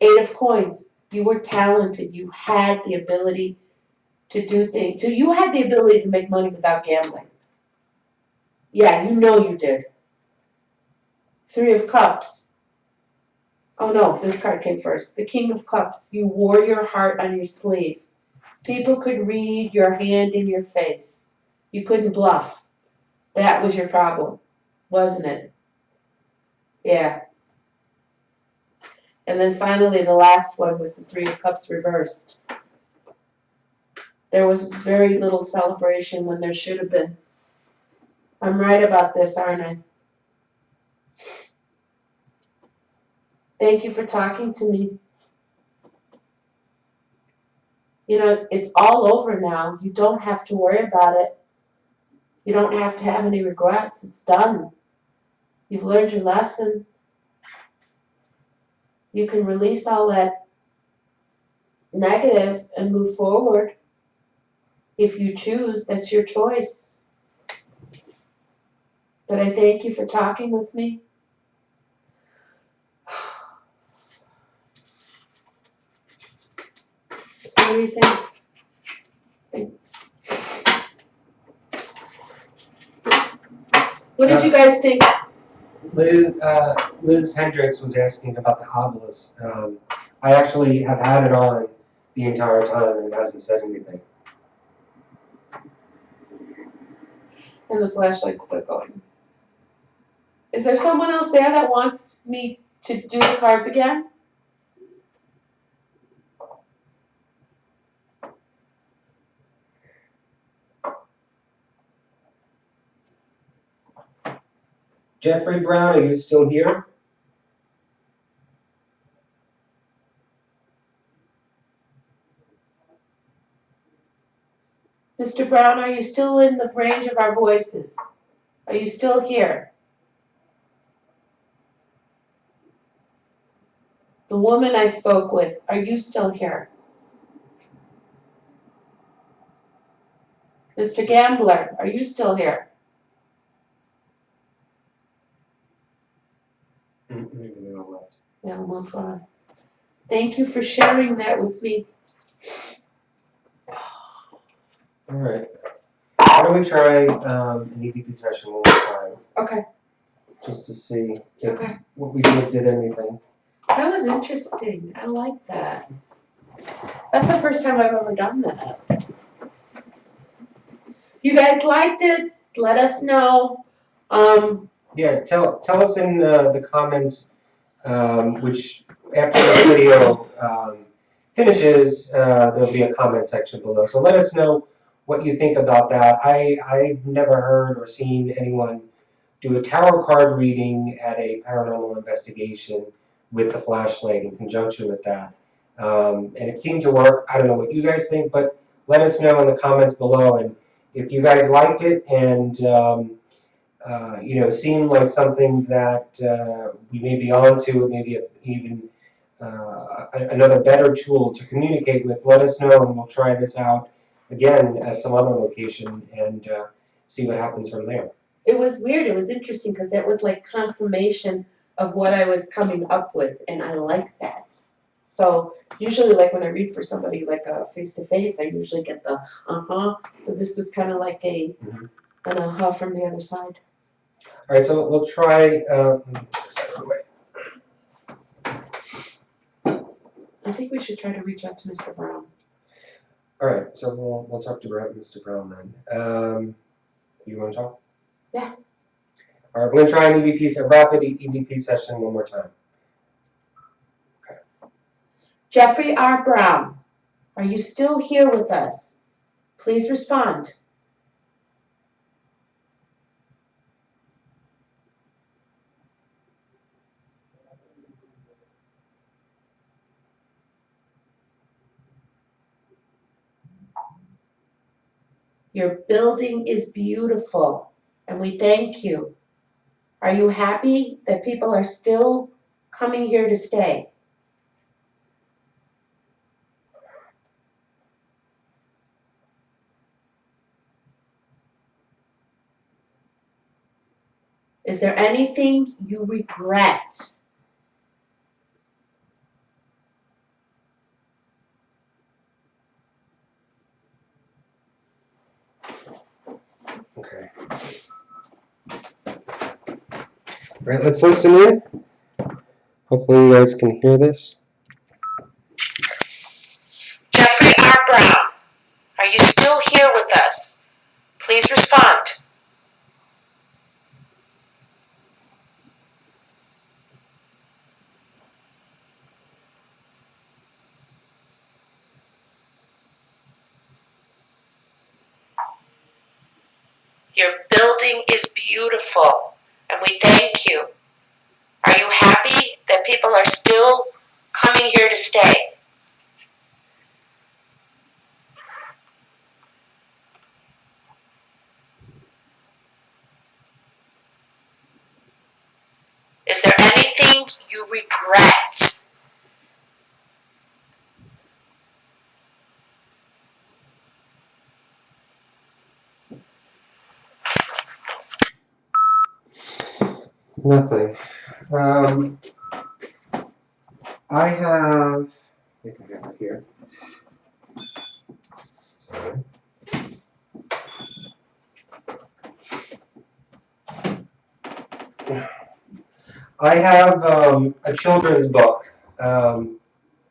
Eight of Coins, you were talented. You had the ability to do things. So you had the ability to make money without gambling. Yeah, you know you did. Three of Cups. Oh no, this card came first. The King of Cups. You wore your heart on your sleeve. People could read your hand in your face. You couldn't bluff. That was your problem, wasn't it? Yeah. And then finally, the last one was the Three of Cups reversed. There was very little celebration when there should have been. I'm right about this, aren't I? Thank you for talking to me. You know, it's all over now. You don't have to worry about it. You don't have to have any regrets. It's done. You've learned your lesson. You can release all that negative and move forward. If you choose, that's your choice. But I thank you for talking with me. So what do you think? What did you guys think? Liz Hendricks was asking about the obelisk. I actually have had it on the entire time and it hasn't said anything. And the flashlight's still going. Is there someone else there that wants me to do the cards again? Jeffrey Brown, are you still here? Mr. Brown, are you still in the range of our voices? Are you still here? The woman I spoke with, are you still here? Mr. Gambler, are you still here? Yeah, we'll move on. Thank you for sharing that with me. All right. Why don't we try an EVP session one more time? Okay. Just to see if Okay. what we did anything. That was interesting. I like that. That's the first time I've ever done that. If you guys liked it, let us know. Yeah, tell us in the comments, which after the video finishes, there'll be a comment section below. So let us know what you think about that. I've never heard or seen anyone do a tarot card reading at a paranormal investigation with the flashlight in conjunction with that. And it seemed to work. I don't know what you guys think, but let us know in the comments below. And if you guys liked it and seemed like something that we may be onto, maybe even another better tool to communicate with, let us know and we'll try this out again at some other location and see what happens from there. It was weird. It was interesting because it was like confirmation of what I was coming up with, and I like that. So usually, like when I read for somebody like a face-to-face, I usually get the uh-huh. So this was kind of like an uh-huh from the other side. All right, so we'll try. Let me put this out of the way. I think we should try to reach out to Mr. Brown. All right, so we'll talk to Mr. Brown then. You want to talk? Yeah. All right, we're going to try a rapid EVP session one more time. Okay. Jeffrey R. Brown, are you still here with us? Please respond. Your building is beautiful, and we thank you. Are you happy that people are still coming here to stay? Is there anything you regret? Okay. All right, let's listen in. Hopefully you guys can hear this. Jeffrey R. Brown, are you still here with us? Please respond. Your building is beautiful, and we thank you. Are you happy that people are still coming here to stay? Is there anything you regret? Nothing. I have. I think I have it here. Sorry. I have a children's book. So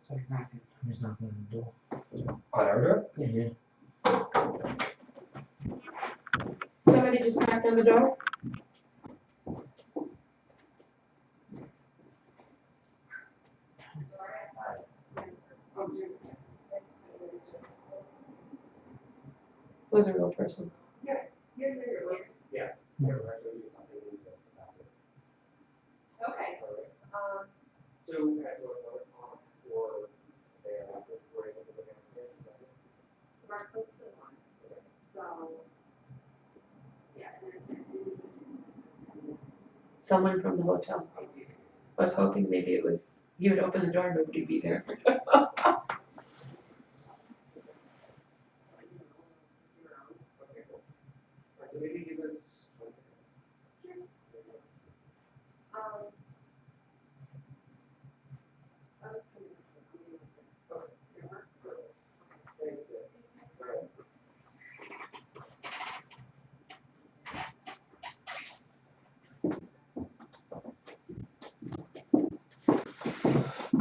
he's knocking on the door. On our door? Yeah. Somebody just knocked on the door? Was a real person. Yeah. Okay. So, do I want to talk or we're able to look at it? Mark was the one. So, yeah. Someone from the hotel. I was hoping maybe it was, you would open the door and nobody would be there. So maybe give us.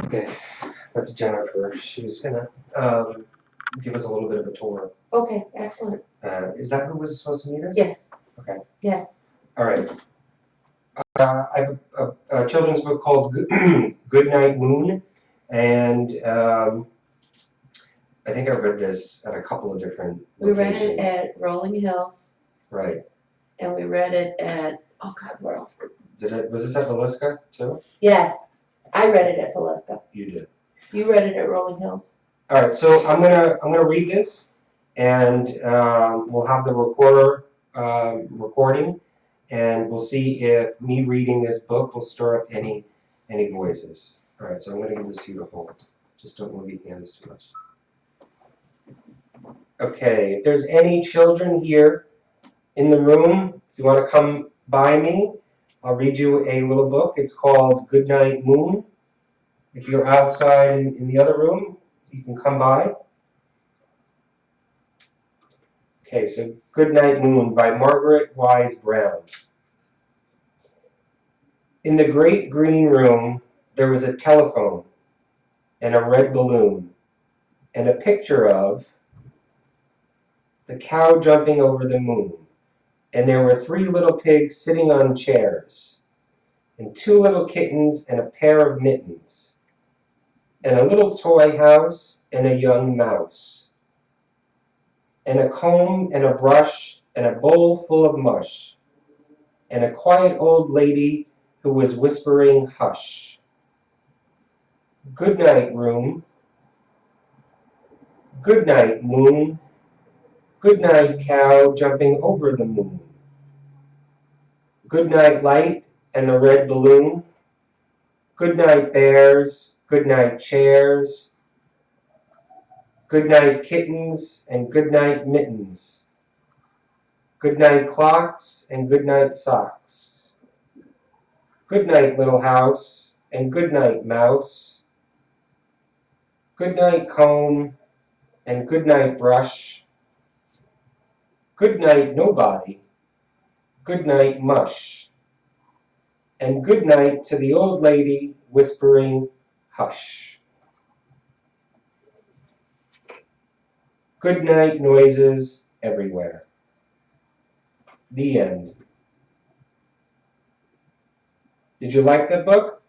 Okay, that's Jennifer. She's gonna give us a little bit of a tour. Okay, excellent. Is that who was supposed to meet us? Yes. Okay. Yes. All right. I have a children's book called Good Night Moon, and I think I read this at a couple of different We read locations. it at Rolling Hills Right. and we read it at, oh God, where else? Was this at Villisca too? Yes, I read it at Villisca. You did. You read it at Rolling Hills. All right, so I'm gonna read this, and we'll have the recorder recording, and we'll see if me reading this book will stir up any voices. All right, so I'm gonna give this to you to hold. Just don't move your hands too much. Okay, if there's any children here in the room, if you want to come by me, I'll read you a little book. It's called Good Night Moon. If you're outside in the other room, you can come by. Okay, so Good Night Moon by Margaret Wise Brown. In the great green room, there was a telephone and a red balloon and a picture of the cow jumping over the moon. And there were 3 little pigs sitting on chairs, and 2 little kittens and a pair of mittens, and a little toy house and a young mouse, and a comb and a brush and a bowl full of mush, and a quiet old lady who was whispering hush. Good night, room. Good night, moon. Good night, cow jumping over the moon. Good night, light and the red balloon. Good night, bears. Good night, chairs. Good night, kittens and good night, mittens. Good night, clocks and good night, socks. Good night, little house and good night, mouse. Good night, comb and good night, brush. Good night, nobody. Good night, mush. And good night to the old lady whispering hush. Good night noises everywhere. The end. Did you like that book?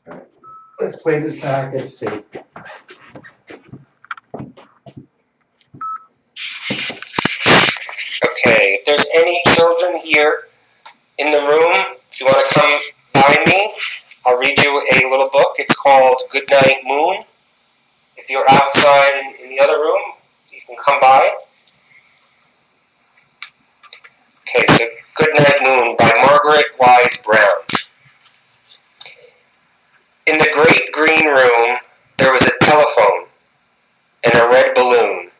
All right. Let's play this back and see. Okay, if there's any children here in the room, if you want to come by me, I'll read you a little book. It's called Good Night Moon. If you're outside in the other room, you can come by. Okay, so Good Night Moon by Margaret Wise Brown. In the great green room, there was a telephone and a red balloon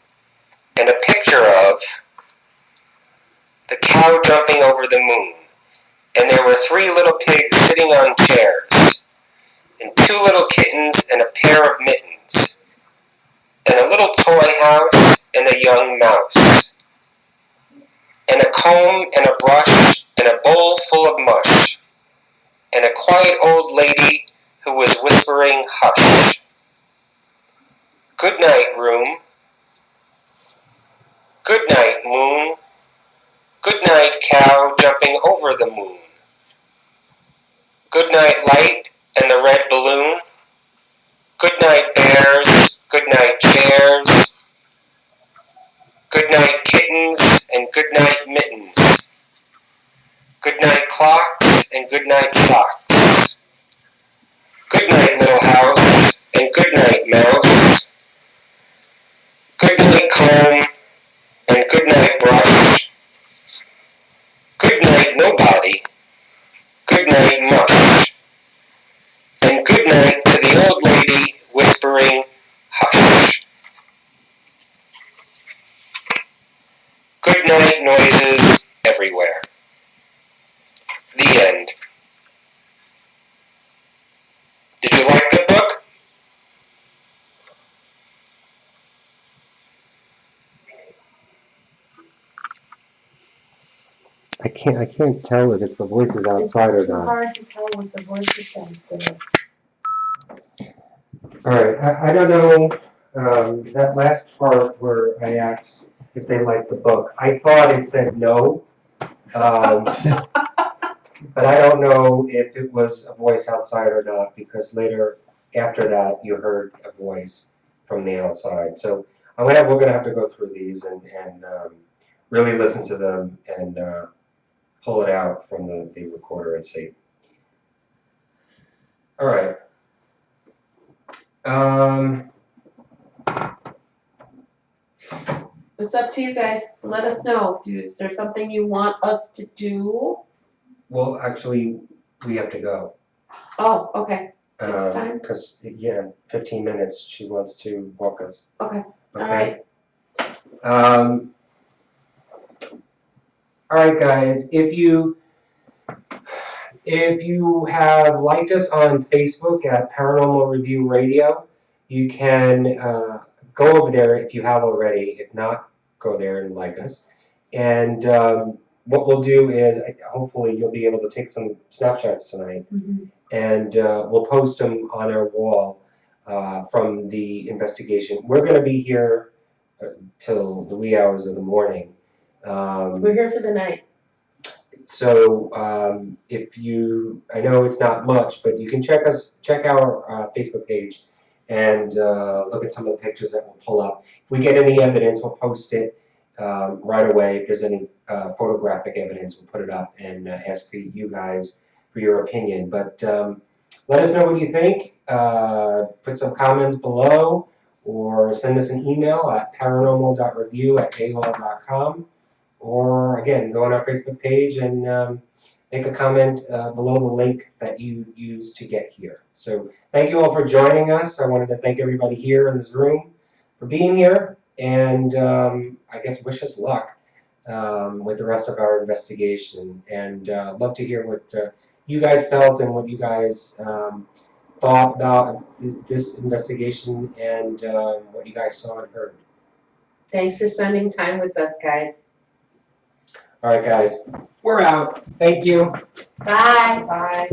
and a picture of the cow jumping over the moon. And there were 3 little pigs sitting on chairs, and 2 little kittens and a pair of mittens, and a little toy house and a young mouse, and a comb and a brush and a bowl full of mush, and a quiet old lady who was whispering hush. Good night, room. Good night, moon. Good night, cow jumping over the moon. Good night, light and the red balloon. Good night, bears. Good night, chairs. Good night, kittens, and good night, mittens. Good night, clocks, and good night, socks. Good night, little house, and good night, mouse. Good night, comb, and good night, brush. Good night, nobody. Good night, mush. And good night to the old lady whispering, hush. Good night noises everywhere. The end. Did you like the book? I can't tell if it's the voices outside or It's too not. hard to tell with the voices downstairs. All right, I don't know, that last part where I asked if they liked the book, I thought it said no. But I don't know if it was a voice outside or not, because later, after that, you heard a voice from the outside. So we're gonna have to go through these and really listen to them and pull it out from the recorder and see. All right. It's up to you guys. Let us know. Is there something you want us to do? Well, actually, we have to go. Oh, okay. It's time? Because, 15 minutes, she wants to walk us. Okay. Okay? All right. All right, guys, if you have liked us on Facebook at Paranormal Review Radio, you can go over there if you have already. If not, go there and like us. And what we'll do is, hopefully you'll be able to take some snapshots tonight, and we'll post them on our wall from the investigation. We're going to be here till the wee hours of the morning. We're here for the night. So I know it's not much, but you can check our Facebook page and look at some of the pictures that we'll pull up. If we get any evidence, we'll post it right away. If there's any photographic evidence, we'll put it up and ask for you guys for your opinion. But let us know what you think. Put some comments below, or send us an email at paranormal.review@aol.com. Or again, go on our Facebook page and make a comment below the link that you used to get here. So thank you all for joining us. I wanted to thank everybody here in this room for being here, and I guess wish us luck with the rest of our investigation. And love to hear what you guys felt and what you guys thought about this investigation and what you guys saw and heard. Thanks for spending time with us, guys. All right, guys, we're out. Thank you. Bye. Bye.